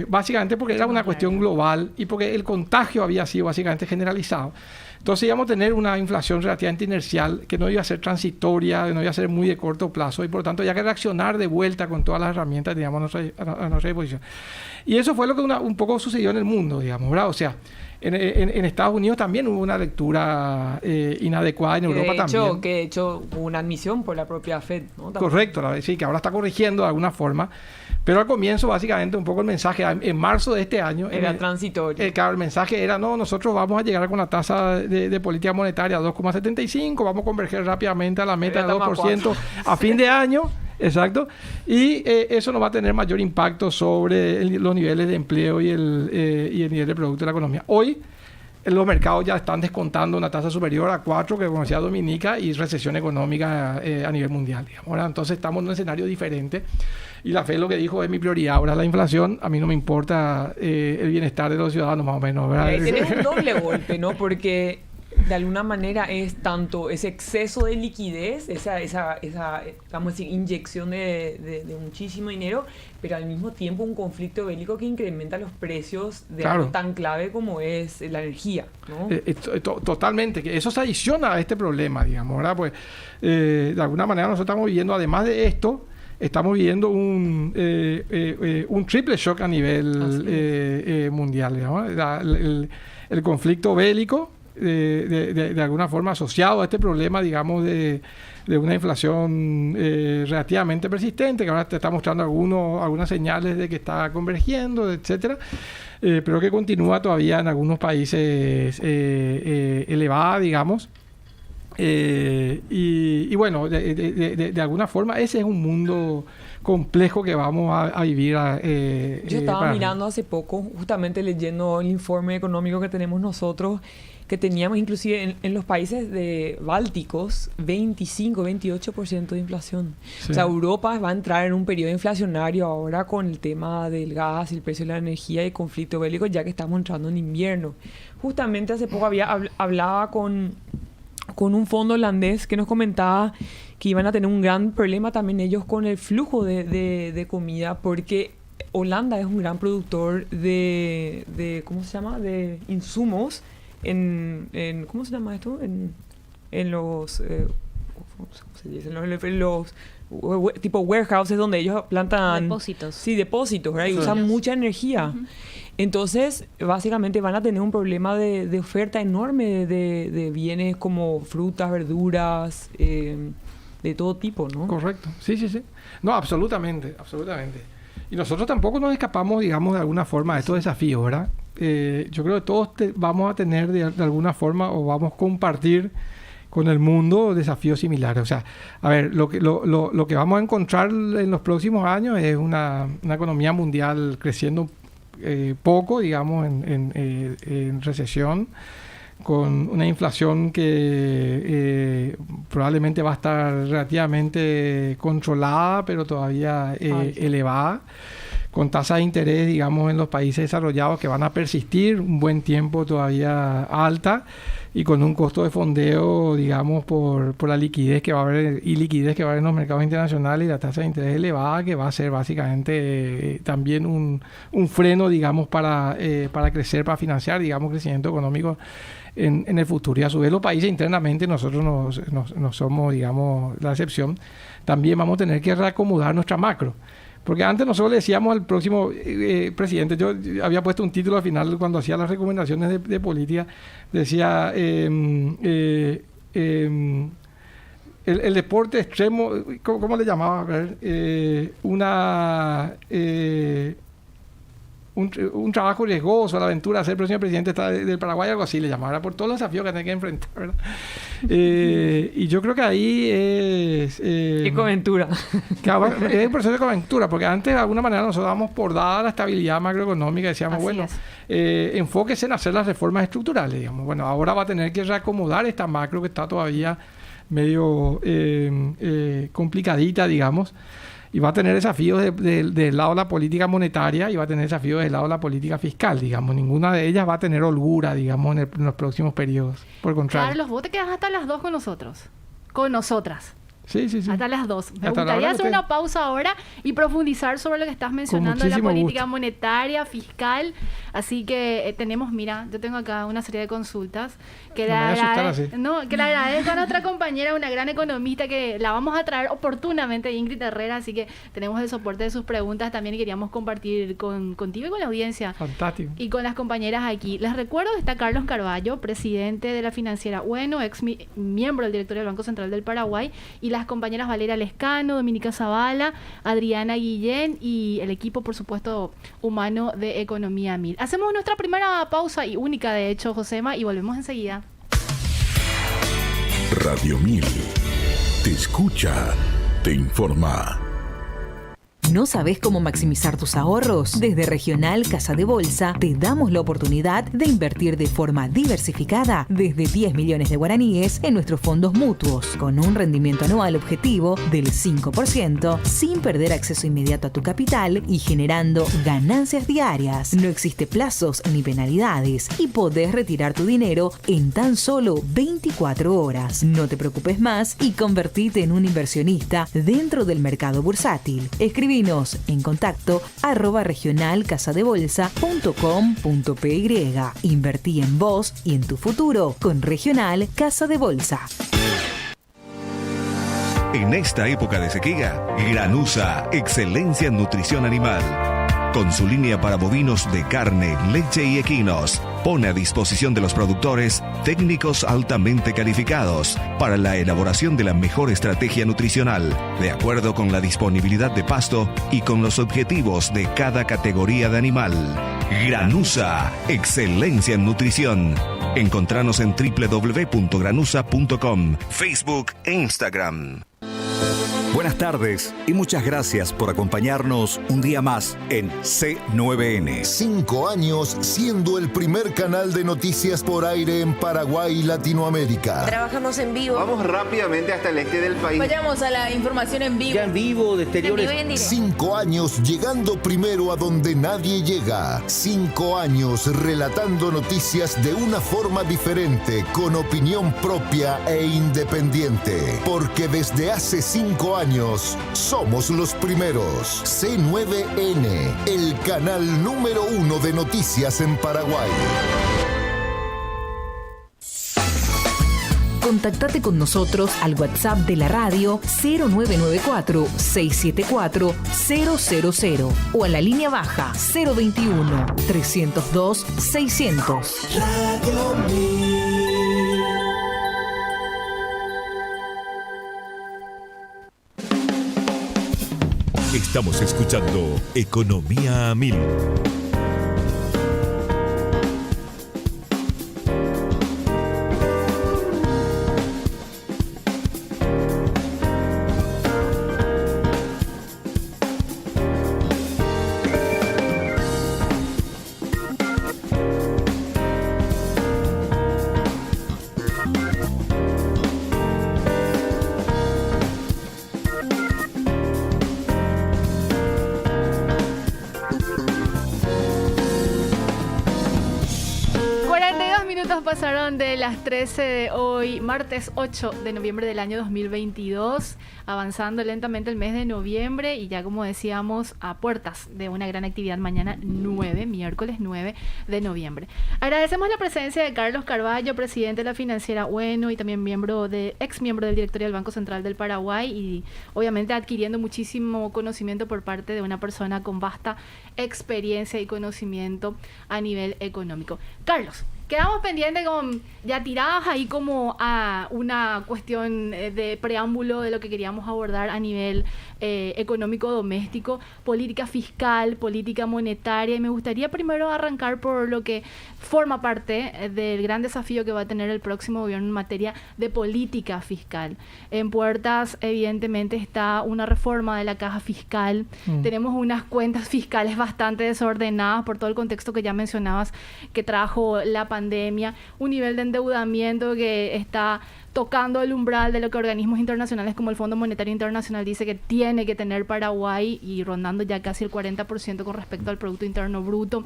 básicamente porque era una cuestión global y porque el contagio había sido básicamente generalizado. Entonces íbamos a tener una inflación relativamente inercial que no iba a ser transitoria, que no iba a ser muy de corto plazo y por lo tanto había que reaccionar de vuelta con todas las herramientas que teníamos a nuestra disposición. Y eso fue lo que un poco sucedió en el mundo, digamos, ¿verdad? O sea, en Estados Unidos también hubo una lectura inadecuada, en Europa también. Que de hecho hubo una admisión por la propia Fed, ¿no? Correcto, sí, que ahora está corrigiendo de alguna forma. Pero al comienzo, básicamente, un poco el mensaje, en marzo de este año... Era transitorio. Claro, el mensaje era, no, nosotros vamos a llegar con la tasa de política monetaria a 2,75, vamos a converger rápidamente a la meta de 2% a fin de año, exacto, y eso no va a tener mayor impacto sobre los niveles de empleo y el nivel de producto de la economía. Hoy, los mercados ya están descontando una tasa superior a 4, que como decía Dominica, y recesión económica a nivel mundial, digamos. Ahora, entonces estamos en un escenario diferente. Y la Fed lo que dijo es mi prioridad. Ahora la inflación, a mí no me importa el bienestar de los ciudadanos más o menos, ¿verdad? Ahí tenés un doble golpe, ¿no? Porque de alguna manera es tanto ese exceso de liquidez, esa vamos a decir, inyección de muchísimo dinero, pero al mismo tiempo un conflicto bélico que incrementa los precios de algo tan clave como es la energía, ¿no? Totalmente, que eso se adiciona a este problema, digamos, ¿verdad? Pues de alguna manera nosotros estamos viviendo, además de esto, estamos viviendo un triple shock a nivel mundial, digamos. El conflicto bélico, de alguna forma asociado a este problema, digamos, de una inflación relativamente persistente, que ahora te está mostrando algunas señales de que está convergiendo, etcétera, pero que continúa todavía en algunos países elevada, digamos. Y bueno, de alguna forma ese es un mundo complejo que vamos a vivir. Yo estaba mirando hace poco, justamente leyendo el informe económico que tenemos nosotros, que teníamos inclusive en los países bálticos 25-28% de inflación. Sí. O sea, Europa va a entrar en un periodo inflacionario ahora con el tema del gas, el precio de la energía y el conflicto bélico, ya que estamos entrando en invierno. Justamente hace poco hablaba con un fondo holandés que nos comentaba que iban a tener un gran problema también ellos con el flujo de comida, porque Holanda es un gran productor de ¿cómo se llama? De insumos en ¿cómo se llama esto? En los ¿cómo se dice? En los tipo warehouses donde ellos plantan depósitos. Sí, depósitos, ¿verdad? Y usan mucha energía. Uh-huh. Entonces, básicamente van a tener un problema de oferta enorme de bienes como frutas, verduras, de todo tipo, ¿no? Correcto. Sí. No, absolutamente. Y nosotros tampoco nos escapamos, digamos, de alguna forma de estos desafíos, ¿verdad? Yo creo que todos vamos a tener de alguna forma o vamos a compartir con el mundo desafíos similares. O sea, a ver, lo que vamos a encontrar en los próximos años es una economía mundial creciendo poco, digamos, en recesión, con una inflación que probablemente va a estar relativamente controlada, pero todavía elevada, con tasas de interés, digamos, en los países desarrollados que van a persistir un buen tiempo todavía alta, y con un costo de fondeo, digamos, por la liquidez que va a haber y liquidez que va a haber en los mercados internacionales y la tasa de interés elevada, que va a ser básicamente también un freno, digamos, para crecer, para financiar, digamos, crecimiento económico en el futuro. Y a su vez los países internamente, nosotros no somos, digamos, la excepción, también vamos a tener que reacomodar nuestra macro. Porque antes nosotros le decíamos al próximo presidente, yo había puesto un título al final cuando hacía las recomendaciones de política, decía el deporte extremo, ¿cómo le llamaba? A ver, un trabajo riesgoso, la aventura de ser próximo presidente del Paraguay, algo así le llamaba, por todos los desafíos que tiene que enfrentar, ¿verdad? Y yo creo que ahí es... Ecoventura. Es un proceso de ecoventura, porque antes de alguna manera nosotros dábamos por dada la estabilidad macroeconómica y decíamos, enfóquese en hacer las reformas estructurales, digamos. Bueno, ahora va a tener que reacomodar esta macro que está todavía medio complicadita, digamos, y va a tener desafíos del lado de la política monetaria y va a tener desafíos del lado de la política fiscal, digamos. Ninguna de ellas va a tener holgura, digamos, en los próximos periodos. Por el contrario. Carlos, vos te quedas hasta las 2 con nosotros. Con nosotras. Sí. Hasta las 2. Me gustaría hacer una pausa ahora y profundizar sobre lo que estás mencionando, la política monetaria, fiscal. Así que tenemos, mira, yo tengo acá una serie de consultas que le agradezco a nuestra compañera, una gran economista, que la vamos a traer oportunamente, Ingrid Herrera. Así que tenemos el soporte de sus preguntas también y queríamos compartir contigo y con la audiencia. Fantástico. Y con las compañeras aquí. Les recuerdo que está Carlos Carballo, presidente de la financiera Bueno, miembro del directorio del Banco Central del Paraguay, y las compañeras Valeria Lescano, Dominica Zavala, Adriana Guillén y el equipo, por supuesto, humano de Economía 1000. Hacemos nuestra primera pausa y única, de hecho, Josema, y volvemos enseguida. Radio 1000 te escucha, te informa. ¿No sabes cómo maximizar tus ahorros? Desde Regional Casa de Bolsa te damos la oportunidad de invertir de forma diversificada desde 10 millones de guaraníes en nuestros fondos mutuos, con un rendimiento anual objetivo del 5%, sin perder acceso inmediato a tu capital y generando ganancias diarias. No existe plazos ni penalidades y podés retirar tu dinero en tan solo 24 horas. No te preocupes más y convertite en un inversionista dentro del mercado bursátil. Escribinos en contacto @regionalcasadebolsa.com.py. Invertí en vos y en tu futuro con Regional Casa de Bolsa. En esta época de sequía, Granusa, excelencia en nutrición animal. Con su línea para bovinos de carne, leche y equinos, pone a disposición de los productores técnicos altamente calificados para la elaboración de la mejor estrategia nutricional, de acuerdo con la disponibilidad de pasto y con los objetivos de cada categoría de animal. Granusa, excelencia en nutrición. Encontranos en www.granusa.com, Facebook e Instagram. Buenas tardes y muchas gracias por acompañarnos un día más en C9N. 5 años siendo el primer canal de noticias por aire en Paraguay y Latinoamérica. Trabajamos en vivo. Vamos rápidamente hasta el este del país. Vayamos a la información en vivo. Ya en vivo, de exteriores. 5 años llegando primero a donde nadie llega. 5 años relatando noticias de una forma diferente, con opinión propia e independiente. Porque desde hace 5 años somos los primeros. C9N, el canal número 1 de noticias en Paraguay. Contactate con nosotros al WhatsApp de la radio 0994-674-000 o a la línea baja 021-302-600. Radio 1000. Estamos escuchando Economía a 1000. Pasaron de las 13 de hoy, martes 8 de noviembre del año 2022, avanzando lentamente el mes de noviembre y ya como decíamos a puertas de una gran actividad mañana miércoles 9 de noviembre. Agradecemos la presencia de Carlos Carballo, presidente de la financiera Ueno y también ex miembro del directorio del Banco Central del Paraguay y obviamente adquiriendo muchísimo conocimiento por parte de una persona con vasta experiencia y conocimiento a nivel económico. Carlos, quedamos pendientes con ya tiradas ahí como a una cuestión de preámbulo de lo que queríamos abordar a nivel económico doméstico, política fiscal, política monetaria, y me gustaría primero arrancar por lo que forma parte del gran desafío que va a tener el próximo gobierno en materia de política fiscal. En puertas, evidentemente, está una reforma de la caja fiscal. Tenemos unas cuentas fiscales bastante desordenadas por todo el contexto que ya mencionabas que trajo la pandemia, un nivel de endeudamiento que está tocando el umbral de lo que organismos internacionales como el Fondo Monetario Internacional dice que tiene que tener Paraguay y rondando ya casi el 40% con respecto al Producto Interno Bruto.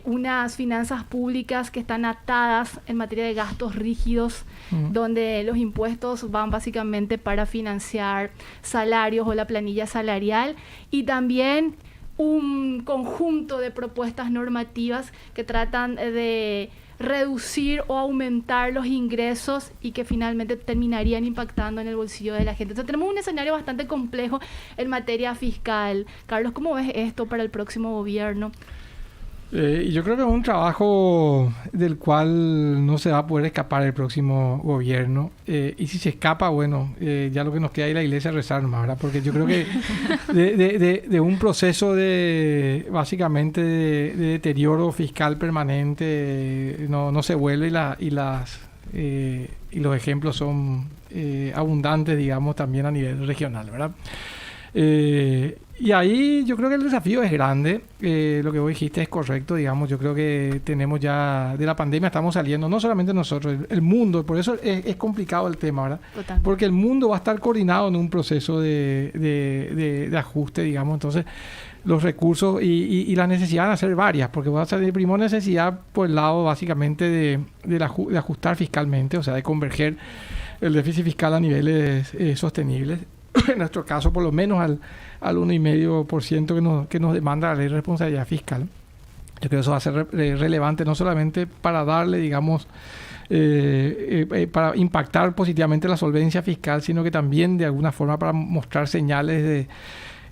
Unas finanzas públicas que están atadas en materia de gastos rígidos, donde los impuestos van básicamente para financiar salarios o la planilla salarial, y también un conjunto de propuestas normativas que tratan de reducir o aumentar los ingresos y que finalmente terminarían impactando en el bolsillo de la gente. Entonces tenemos un escenario bastante complejo en materia fiscal. Carlos, ¿cómo ves esto para el próximo gobierno? Yo creo que es un trabajo del cual no se va a poder escapar el próximo gobierno. Y si se escapa, bueno, ya lo que nos queda ahí la iglesia es rezar nomás, ¿verdad? Porque yo creo que de un proceso de básicamente de deterioro fiscal permanente no se vuelve y los ejemplos son abundantes, digamos, también a nivel regional, ¿verdad? Y ahí yo creo que el desafío es grande. Lo que vos dijiste es correcto, digamos. Yo creo que tenemos ya, de la pandemia estamos saliendo, no solamente nosotros, el mundo. Por eso es complicado el tema, ¿verdad? Totalmente. Porque el mundo va a estar coordinado en un proceso de ajuste, digamos. Entonces, los recursos y las necesidades van a ser varias, porque va a ser primero necesidad por el lado básicamente de ajustar fiscalmente, o sea, de converger el déficit fiscal a niveles sostenibles. En nuestro caso, por lo menos al 1,5% que nos demanda la ley de responsabilidad fiscal. Yo creo que eso va a ser relevante no solamente para darle, digamos, para impactar positivamente la solvencia fiscal, sino que también de alguna forma para mostrar señales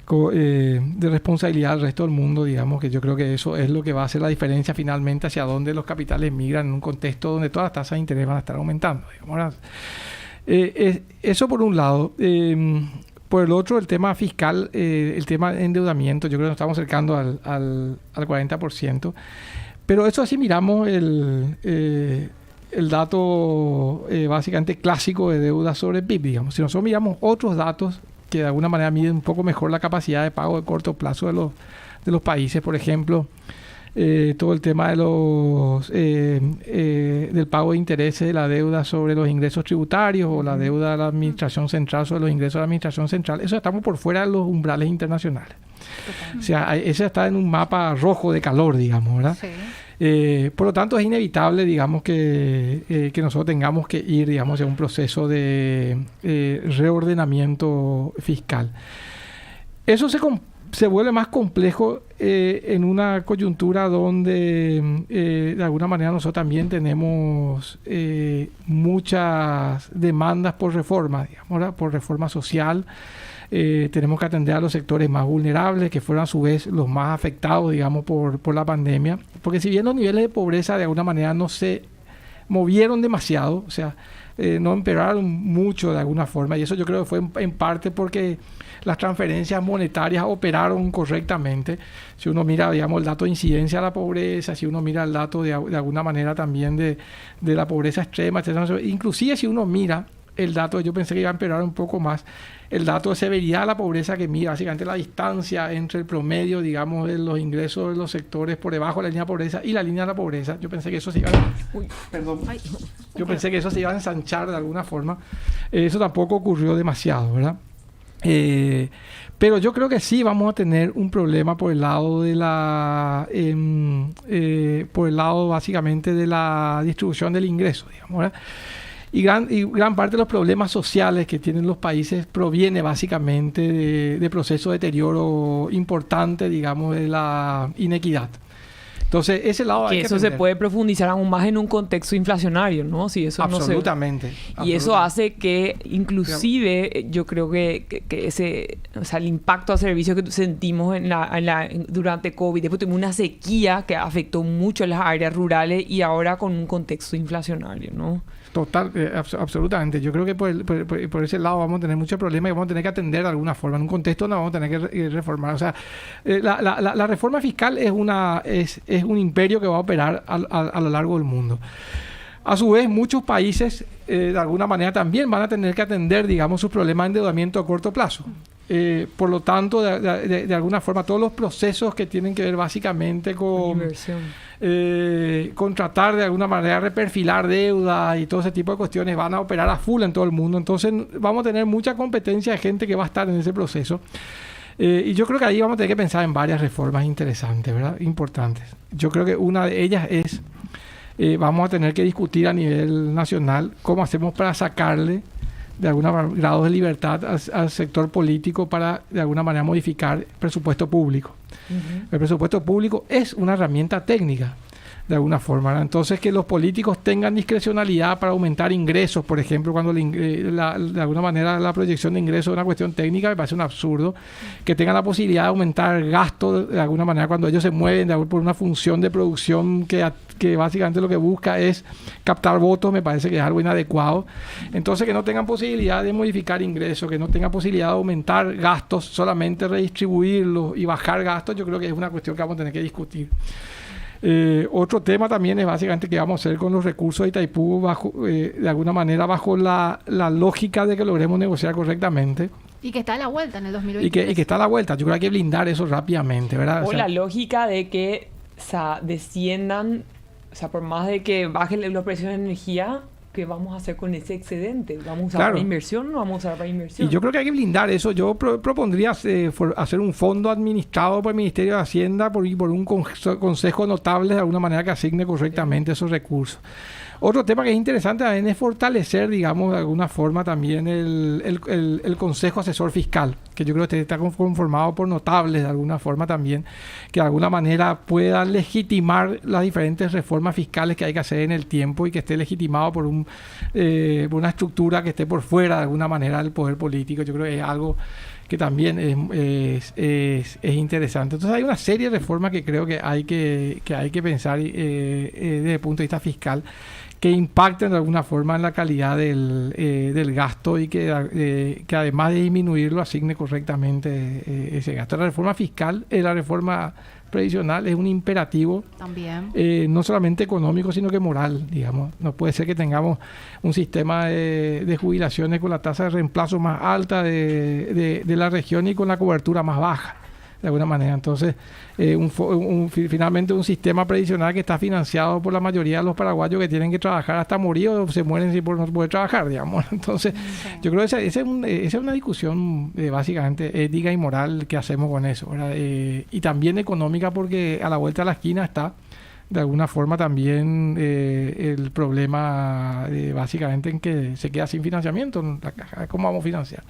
de responsabilidad al resto del mundo, digamos, que yo creo que eso es lo que va a hacer la diferencia finalmente hacia dónde los capitales migran en un contexto donde todas las tasas de interés van a estar aumentando, digamos. Eso por un lado. Por el otro, el tema fiscal, el tema de endeudamiento, yo creo que nos estamos acercando al 40%. Pero eso así miramos el dato básicamente clásico de deuda sobre PIB, digamos. Si nosotros miramos otros datos que de alguna manera miden un poco mejor la capacidad de pago de corto plazo de los países, por ejemplo, todo el tema de del pago de intereses de la deuda sobre los ingresos tributarios o la deuda de la administración central sobre los ingresos de la administración central, eso estamos por fuera de los umbrales internacionales. Totalmente. O sea, ese está en un mapa rojo de calor, digamos, ¿verdad? Sí. Por lo tanto, es inevitable, digamos, que nosotros tengamos que ir, digamos, a un proceso de reordenamiento fiscal. Eso se vuelve más complejo en una coyuntura donde de alguna manera nosotros también tenemos muchas demandas por reforma, digamos, ¿verdad? Por reforma social. Tenemos que atender a los sectores más vulnerables, que fueron a su vez los más afectados, digamos, por la pandemia. Porque si bien los niveles de pobreza de alguna manera no se movieron demasiado, o sea, no empeoraron mucho de alguna forma, y eso yo creo que fue en parte porque las transferencias monetarias operaron correctamente. Si uno mira, digamos, el dato de incidencia de la pobreza, si uno mira el dato de alguna manera también de la pobreza extrema, etc. Inclusive si uno mira el dato, yo pensé que iba a empeorar un poco más, el dato de severidad de la pobreza, que mira básicamente la distancia entre el promedio, digamos, de los ingresos de los sectores por debajo de la línea de pobreza y la línea de la pobreza. Yo pensé que eso se iba pensé que eso se iba a ensanchar de alguna forma. Eso tampoco ocurrió demasiado, ¿verdad? Pero yo creo que sí vamos a tener un problema por el lado de por el lado básicamente de la distribución del ingreso, digamos, ¿verdad? Y gran parte de los problemas sociales que tienen los países proviene básicamente de procesos de deterioro importante, digamos, de la inequidad. Entonces, ese lado hay que eso atender. se puede profundizar aún más en un contexto inflacionario, ¿no? Si eso Absolutamente. Y eso hace que, inclusive, yo creo que ese, o sea, el impacto a servicio que sentimos durante COVID, después tuvimos una sequía que afectó mucho a las áreas rurales y ahora con un contexto inflacionario, ¿no? Total, absolutamente. Yo creo que por ese lado vamos a tener muchos problemas y vamos a tener que atender de alguna forma. En un contexto donde vamos a tener que reformar. O sea, la reforma fiscal es un imperio que va a operar a lo largo del mundo. A su vez, muchos países de alguna manera también van a tener que atender, digamos, sus problemas de endeudamiento a corto plazo. Por lo tanto, de alguna forma, todos los procesos que tienen que ver básicamente con tratar de alguna manera reperfilar deuda y todo ese tipo de cuestiones van a operar a full en todo el mundo. Entonces vamos a tener mucha competencia de gente que va a estar en ese proceso. Y yo creo que ahí vamos a tener que pensar en varias reformas interesantes, ¿verdad? Importantes. Yo creo que una de ellas es, vamos a tener que discutir a nivel nacional cómo hacemos para sacarle de algún grado de libertad al sector político para de alguna manera modificar el presupuesto público. Uh-huh. El presupuesto público es una herramienta técnica de alguna forma, ¿verdad? Entonces que los políticos tengan discrecionalidad para aumentar ingresos, por ejemplo, cuando de alguna manera la proyección de ingresos es una cuestión técnica, me parece un absurdo. Que tengan la posibilidad de aumentar gastos de alguna manera cuando ellos se mueven por una función de producción que básicamente lo que busca es captar votos, me parece que es algo inadecuado. Entonces que no tengan posibilidad de modificar ingresos, que no tengan posibilidad de aumentar gastos, solamente redistribuirlos y bajar gastos, yo creo que es una cuestión que vamos a tener que discutir. Otro tema también es básicamente qué vamos a hacer con los recursos de Itaipú de alguna manera bajo la lógica de que logremos negociar correctamente. Y que está a la vuelta en el 2023. Y que está a la vuelta. Yo creo que hay que blindar eso rápidamente, ¿verdad? O la lógica de que desciendan, o sea, por más de que bajen los precios de energía, ¿qué vamos a hacer con ese excedente? ¿Vamos a usar para inversión o no vamos a usar para inversión? Y yo creo que hay que blindar eso. Yo propondría hacer un fondo administrado por el Ministerio de Hacienda por un consejo notable de alguna manera que asigne correctamente esos recursos. Otro tema que es interesante también es fortalecer, digamos, de alguna forma también el Consejo Asesor Fiscal, que yo creo que está conformado por notables de alguna forma también, que de alguna manera pueda legitimar las diferentes reformas fiscales que hay que hacer en el tiempo y que esté legitimado por una estructura que esté por fuera de alguna manera del poder político. Yo creo que es algo que también es interesante. Entonces hay una serie de reformas que creo que hay que pensar desde el punto de vista fiscal que impacten de alguna forma en la calidad del gasto y que además de disminuirlo asigne correctamente ese gasto. La reforma fiscal, la reforma previsional es un imperativo también, no solamente económico sino que moral, digamos. No puede ser que tengamos un sistema de jubilaciones con la tasa de reemplazo más alta de la región y con la cobertura más baja, de alguna manera. Entonces, finalmente un sistema previsional que está financiado por la mayoría de los paraguayos que tienen que trabajar hasta morir o se mueren sin no poder trabajar, digamos. Entonces, yo creo que esa es una discusión básicamente ética y moral que hacemos con eso, ¿verdad? Y también económica, porque a la vuelta de la esquina está de alguna forma también el problema básicamente en que se queda sin financiamiento la caja. ¿Cómo vamos a financiar?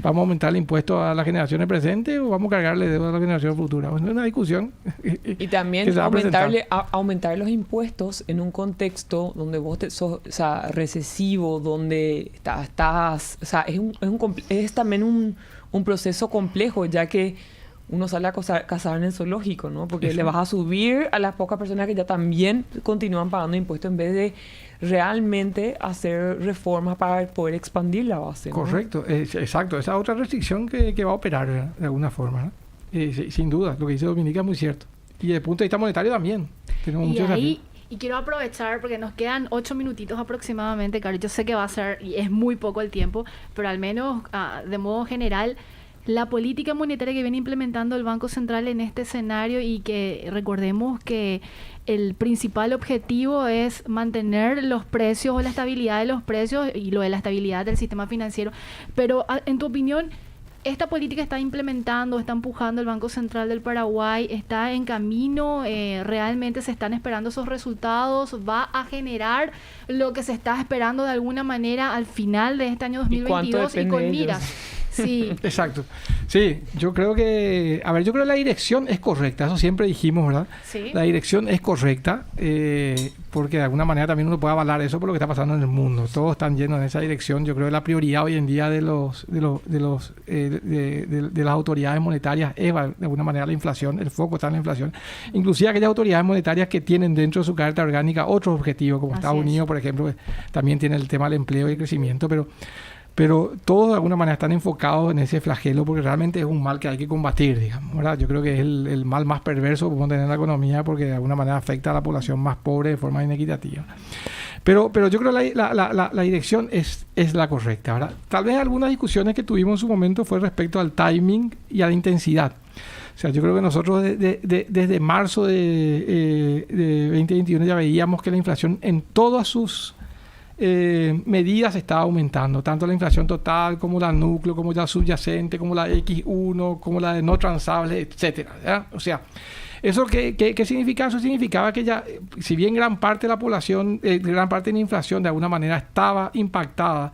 ¿Vamos a aumentar el impuesto a las generaciones presentes o vamos a cargarle deuda a las generaciones futuras? Bueno, es una discusión. Y también aumentar los impuestos en un contexto donde vos sos, o sea, recesivo, donde estás, o sea, es también un proceso complejo, ya que uno sale a cazar en el zoológico, ¿no? Porque le vas a subir a las pocas personas que ya también continúan pagando impuestos en vez de realmente hacer reformas para poder expandir la base, ¿no? Correcto, exacto. Esa otra restricción que va a operar de alguna forma, ¿no? Sin duda, lo que dice Dominica es muy cierto. Y desde el punto de vista monetario también. Tenemos muchos desafíos. Y quiero aprovechar porque nos quedan 8 minutitos aproximadamente, Carlos. Yo sé que va a ser, y es muy poco el tiempo, pero al menos de modo general, la política monetaria que viene implementando el Banco Central en este escenario, y que recordemos que el principal objetivo es mantener los precios o la estabilidad de los precios y lo de la estabilidad del sistema financiero. Pero en tu opinión, ¿esta política está implementando, está empujando el Banco Central del Paraguay? ¿Está en camino? ¿Realmente se están esperando esos resultados? ¿Va a generar lo que se está esperando de alguna manera al final de este año 2022 y con miras? Sí. Exacto. Sí, yo creo que la dirección es correcta, eso siempre dijimos, ¿verdad? Sí. La dirección es correcta, porque de alguna manera también uno puede avalar eso por lo que está pasando en el mundo. Todos están llenos en esa dirección. Yo creo que la prioridad hoy en día de las autoridades monetarias es de alguna manera la inflación, el foco está en la inflación. Inclusive aquellas autoridades monetarias que tienen dentro de su carta orgánica otros objetivos, como Estados Unidos, por ejemplo, también tiene el tema del empleo y el crecimiento, pero todos de alguna manera están enfocados en ese flagelo porque realmente es un mal que hay que combatir, digamos, ¿verdad? Yo creo que es el mal más perverso que podemos tener en la economía porque de alguna manera afecta a la población más pobre de forma inequitativa. Pero yo creo que la dirección es la correcta, ¿verdad? Tal vez algunas discusiones que tuvimos en su momento fue respecto al timing y a la intensidad. O sea, yo creo que nosotros desde marzo de 2021 ya veíamos que la inflación en todas sus medidas está aumentando, tanto la inflación total como la núcleo, como la subyacente, como la X1, como la de no transable, etcétera, ¿verdad? O sea, ¿eso qué significa? Eso significaba que ya, si bien gran parte de la población, gran parte de la inflación de alguna manera estaba impactada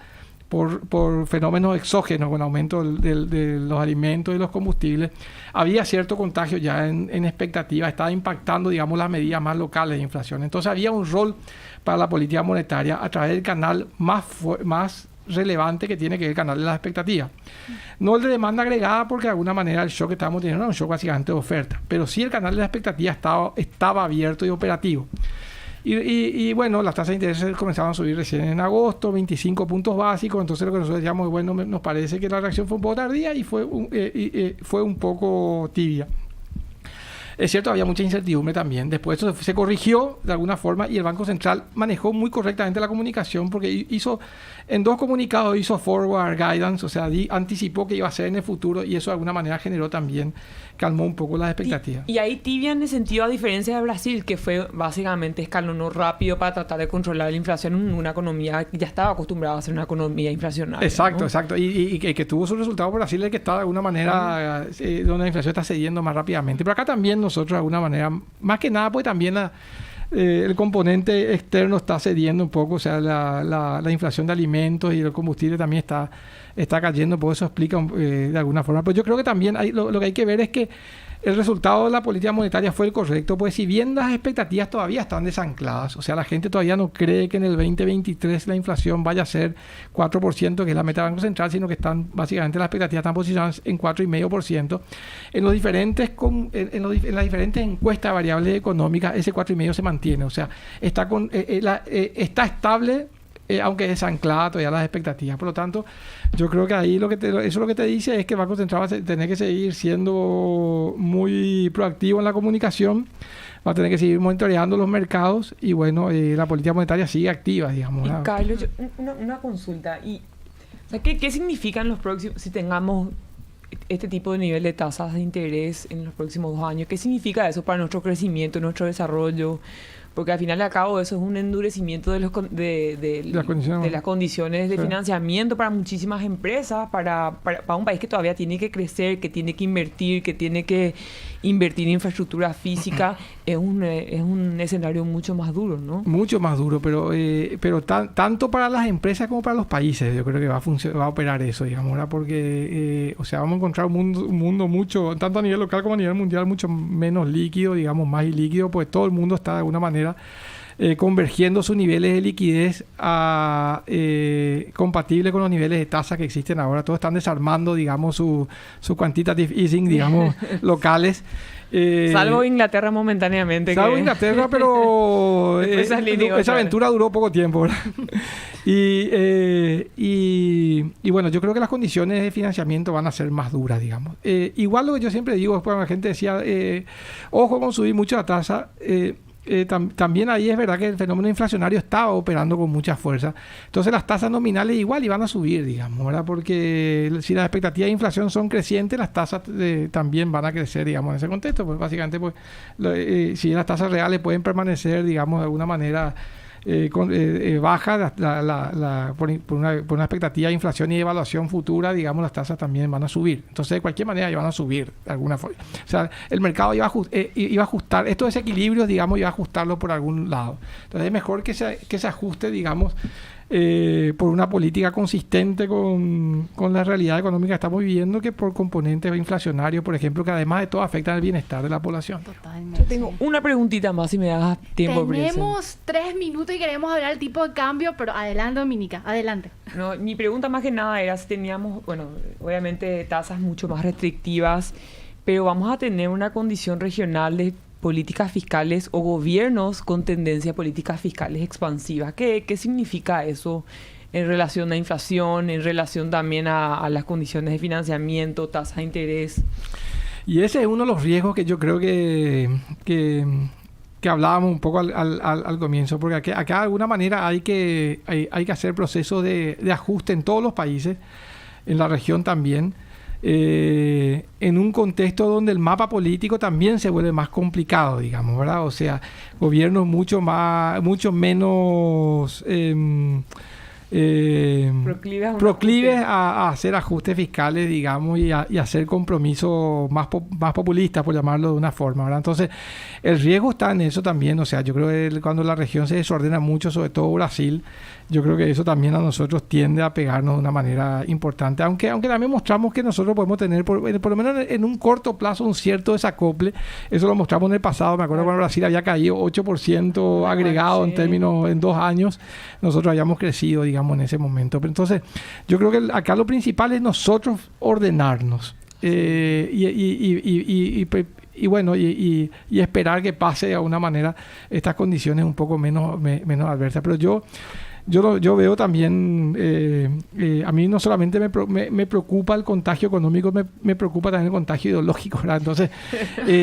por fenómenos exógenos con aumento de los alimentos y los combustibles, había cierto contagio ya en expectativa, estaba impactando, digamos, las medidas más locales de inflación. Entonces había un rol para la política monetaria a través del canal más relevante que tiene que ver el canal de las expectativas. No el de demanda agregada, porque de alguna manera el shock que estábamos teniendo era un shock básicamente de oferta, pero sí el canal de las expectativas estaba abierto y operativo. Y bueno, las tasas de interés comenzaban a subir recién en agosto, 25 puntos básicos. Entonces lo que nosotros decíamos, bueno, nos parece que la reacción fue un poco tardía y fue un poco tibia. Es cierto, había mucha incertidumbre también. Después eso se corrigió de alguna forma y el Banco Central manejó muy correctamente la comunicación porque en 2 comunicados hizo forward guidance, o sea, anticipó que iba a ser en el futuro y eso de alguna manera generó también, calmó un poco las expectativas. Y ahí tibia en el sentido, a diferencia de Brasil, que fue básicamente escalonó rápido para tratar de controlar la inflación en una economía que ya estaba acostumbrada a ser una economía inflacionaria. Exacto, ¿no? exacto. Y que tuvo su resultado por Brasil, el que está de alguna manera donde la inflación está cediendo más rápidamente. Pero acá también nosotros de alguna manera, más que nada, pues también el componente externo está cediendo un poco, o sea, la inflación de alimentos y el combustible también está cayendo, por eso explica de alguna forma. Pero yo creo que también lo que hay que ver es que el resultado de la política monetaria fue el correcto, pues si bien las expectativas todavía están desancladas, o sea, la gente todavía no cree que en el 2023 la inflación vaya a ser 4%, que es la meta del Banco Central, sino que están básicamente las expectativas están posicionadas en 4,5%. En las diferentes encuestas de variables económicas, ese 4,5% se mantiene, o sea, está estable, aunque desanclada todavía las expectativas. Por lo tanto, yo creo que ahí eso lo que te dice es que el Banco Central va a tener que seguir siendo muy proactivo en la comunicación, va a tener que seguir monitoreando los mercados y bueno, la política monetaria sigue activa, digamos. Y Carlos, una consulta. O sea, ¿qué significan los próximos, si tengamos este tipo de nivel de tasas de interés en los próximos 2 años? ¿Qué significa eso para nuestro crecimiento, nuestro desarrollo? Porque al final y al cabo eso es un endurecimiento de las condiciones de financiamiento para muchísimas empresas, para un país que todavía tiene que crecer, que tiene que invertir en infraestructura física. Es un escenario mucho más duro, ¿no? Mucho más duro, pero tanto para las empresas como para los países yo creo que va a operar eso, digamos, ¿verdad? Porque o sea, vamos a encontrar un mundo mucho, tanto a nivel local como a nivel mundial, mucho menos líquido, digamos, más ilíquido, pues todo el mundo está de alguna manera convergiendo sus niveles de liquidez a compatible con los niveles de tasa que existen ahora. Todos están desarmando, digamos, su quantitative easing, digamos, locales. Salvo Inglaterra momentáneamente. Salvo Inglaterra, pero esa aventura duró poco tiempo, ¿verdad? Y bueno, yo creo que las condiciones de financiamiento van a ser más duras, digamos. Igual lo que yo siempre digo, después la gente decía, ojo con subir mucho la tasa. También ahí es verdad que el fenómeno inflacionario estaba operando con mucha fuerza. Entonces las tasas nominales igual iban a subir, digamos, ¿verdad? Porque si las expectativas de inflación son crecientes, las tasas también van a crecer, digamos, en ese contexto. Pues básicamente, pues, si las tasas reales pueden permanecer, digamos, de alguna manera baja por una expectativa de inflación y de evaluación futura, digamos, las tasas también van a subir. Entonces, de cualquier manera, van a subir de alguna forma. O sea, el mercado iba a ajustar estos desequilibrios, digamos, iba a ajustarlo por algún lado. Entonces, es mejor que se ajuste, digamos, por una política consistente con la realidad económica que estamos viviendo, que por componentes inflacionarios, por ejemplo, que además de todo afectan el bienestar de la población. Totalmente. Yo tengo una preguntita más, si me das tiempo. Tenemos 3 minutos y queremos hablar del tipo de cambio, pero adelante, Dominica, adelante. No, mi pregunta más que nada era si teníamos, bueno, obviamente tasas mucho más restrictivas, pero vamos a tener una condición regional de políticas fiscales o gobiernos con tendencia a políticas fiscales expansivas. ¿Qué significa eso en relación a inflación, en relación también a las condiciones de financiamiento, tasa de interés? Y ese es uno de los riesgos que yo creo que hablábamos un poco al comienzo, porque acá de alguna manera hay que hacer procesos de ajuste en todos los países, en la región también, en un contexto donde el mapa político también se vuelve más complicado, digamos, ¿verdad? O sea, gobiernos mucho menos proclives a hacer ajustes fiscales, digamos, y a hacer compromisos más populistas, por llamarlo de una forma, ¿verdad? Entonces, el riesgo está en eso también. O sea, yo creo que cuando la región se desordena mucho, sobre todo Brasil, yo creo que eso también a nosotros tiende a pegarnos de una manera importante, aunque también mostramos que nosotros podemos tener, por lo menos en un corto plazo, un cierto desacople. Eso lo mostramos en el pasado. Me acuerdo cuando Brasil había caído 8% agregado en 2 años. Nosotros habíamos crecido, digamos, en ese momento. Pero entonces, yo creo que acá lo principal es nosotros ordenarnos y esperar que pase de alguna manera estas condiciones un poco menos adversas. Pero yo veo también, a mí no solamente me preocupa el contagio económico, me preocupa también el contagio ideológico, ¿verdad? Entonces,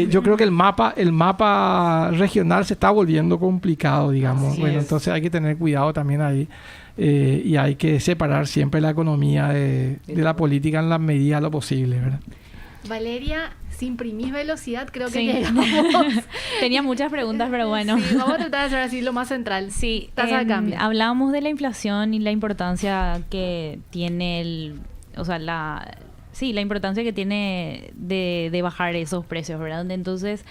yo creo que el mapa regional se está volviendo complicado, digamos. Bueno, entonces hay que tener cuidado también ahí. Y hay que separar siempre la economía de la política en la medida de lo posible, ¿verdad? Valeria, si imprimís velocidad, creo que Sí. llegamos. Tenía muchas preguntas, pero bueno. Sí, vamos a tratar de hacer así lo más central. Sí, Tasa de cambio. hablábamos de la inflación y la importancia que tiene la importancia que tiene de bajar esos precios, ¿verdad? Entonces,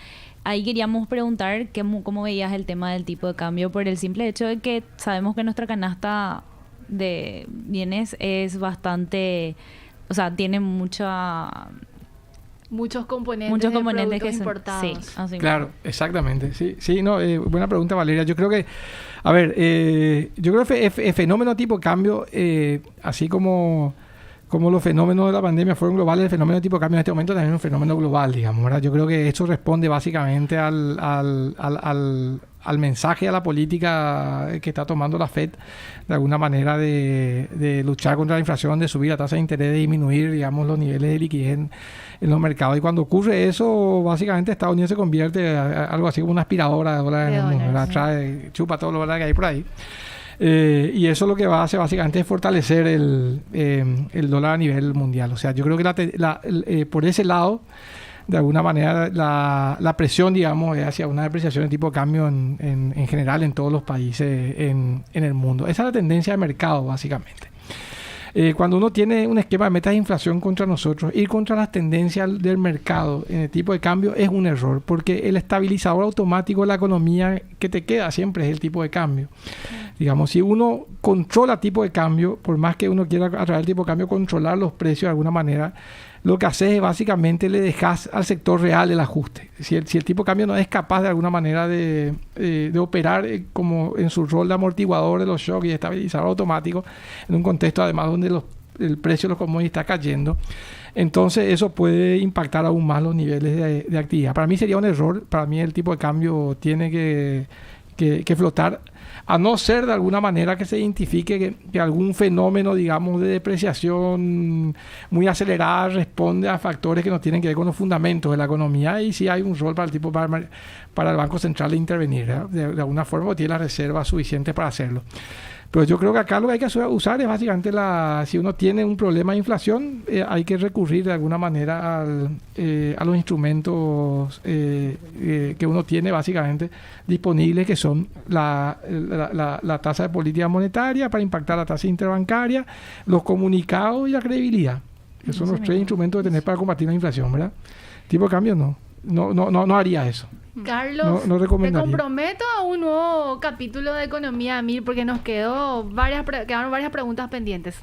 ahí queríamos preguntar cómo veías el tema del tipo de cambio por el simple hecho de que sabemos que nuestra canasta de bienes es bastante, o sea, tiene muchos componentes que son importados. Sí, así claro, mismo. exactamente. Sí, no, buena pregunta, Valeria. Yo creo que, a ver, yo creo que el fenómeno tipo de cambio, así como los fenómenos de la pandemia fueron globales, el fenómeno de tipo de cambio en este momento también es un fenómeno global, digamos, ¿verdad? Yo creo que eso responde básicamente al mensaje, a la política que está tomando la FED, de alguna manera de luchar contra la inflación, de subir la tasa de interés, de disminuir, digamos, los niveles de liquidez en los mercados. Y cuando ocurre eso, básicamente Estados Unidos se convierte en algo así como una aspiradora de dólares, ¿verdad? Trae, chupa todo lo dólares que hay por ahí. Y eso lo que va a hacer básicamente es fortalecer el dólar a nivel mundial. O sea, yo creo que por ese lado, de alguna manera, la presión, digamos, es hacia una depreciación de tipo de cambio en general en todos los países en el mundo. Esa es la tendencia de mercado, básicamente. Cuando uno tiene un esquema de metas de inflación contra nosotros, ir contra las tendencias del mercado en el tipo de cambio es un error, porque el estabilizador automático de la economía que te queda siempre es el tipo de cambio. Digamos, si uno controla tipo de cambio, por más que uno quiera a través del tipo de cambio controlar los precios de alguna manera, lo que haces es básicamente le dejas al sector real el ajuste. Si el tipo de cambio no es capaz de alguna manera de operar como en su rol de amortiguador de los shocks y estabilizador automático, en un contexto además donde el precio de los commodities está cayendo, entonces eso puede impactar aún más los niveles de actividad. Para mí sería un error, para mí el tipo de cambio tiene que flotar, a no ser de alguna manera que se identifique que algún fenómeno, digamos, de depreciación muy acelerada responde a factores que no tienen que ver con los fundamentos de la economía, y sí hay un rol para el Banco Central de intervenir, de alguna forma, tiene las reservas suficientes para hacerlo. Pero yo creo que acá lo que hay que usar es básicamente si uno tiene un problema de inflación, hay que recurrir de alguna manera a los instrumentos que uno tiene básicamente disponibles, que son la tasa de política monetaria para impactar la tasa interbancaria, los comunicados y la credibilidad, que son los tres instrumentos que tenés para combatir la inflación, ¿verdad? Tipo de cambio no haría eso. Carlos, no te recomendaría. comprometo a un nuevo capítulo de Economía a Mil porque nos quedaron varias preguntas pendientes.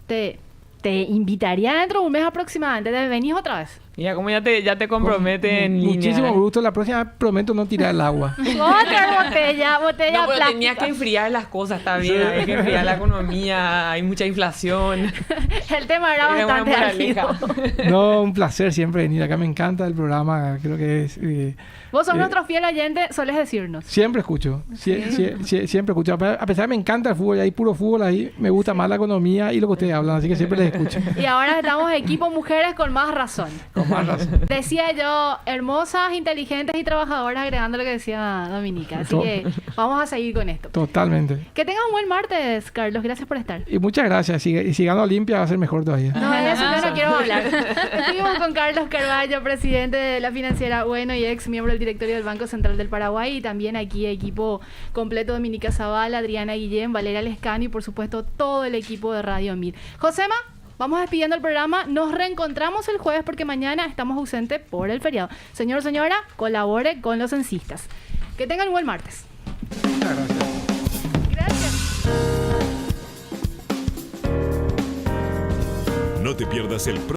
Te invitaría dentro de un mes aproximadamente. ¿Te venís otra vez? Mira, como ya te compromete en línea. Muchísimo gusto. La próxima vez prometo no tirar el agua. Otra botella No, pero plástica. tenías que enfriar las cosas, está bien. Hay que enfriar la economía, hay mucha inflación. El tema era bastante álgido. No, un placer siempre venir acá. Me encanta el programa. Creo que es... Vos sos nuestro fiel oyente, solés decirnos. Siempre escucho. Siempre escucho. A pesar de que me encanta el fútbol, hay puro fútbol ahí, me gusta más la economía y lo que ustedes hablan. Así que siempre les escucho. Y ahora estamos equipo mujeres con más razón. Más razón. Decía yo, hermosas, inteligentes y trabajadoras, agregando lo que decía Dominica. Así que vamos a seguir con esto. Totalmente. Que tengas un buen martes, Carlos. Gracias por estar. Y muchas gracias. Y si gano Olimpia va a ser mejor todavía. No, de eso yo no quiero hablar. Estuvimos con Carlos Carballo, presidente de la financiera Bueno y ex miembro del directorio del Banco Central del Paraguay. Y también aquí equipo completo: Dominica Zavala, Adriana Guillén, Valeria Lescano y por supuesto todo el equipo de Radio 1000. Josema, vamos despidiendo el programa. Nos reencontramos el jueves porque mañana estamos ausentes por el feriado. Señor, señora, colabore con los censistas. Que tengan un buen martes. Muchas gracias. No te pierdas el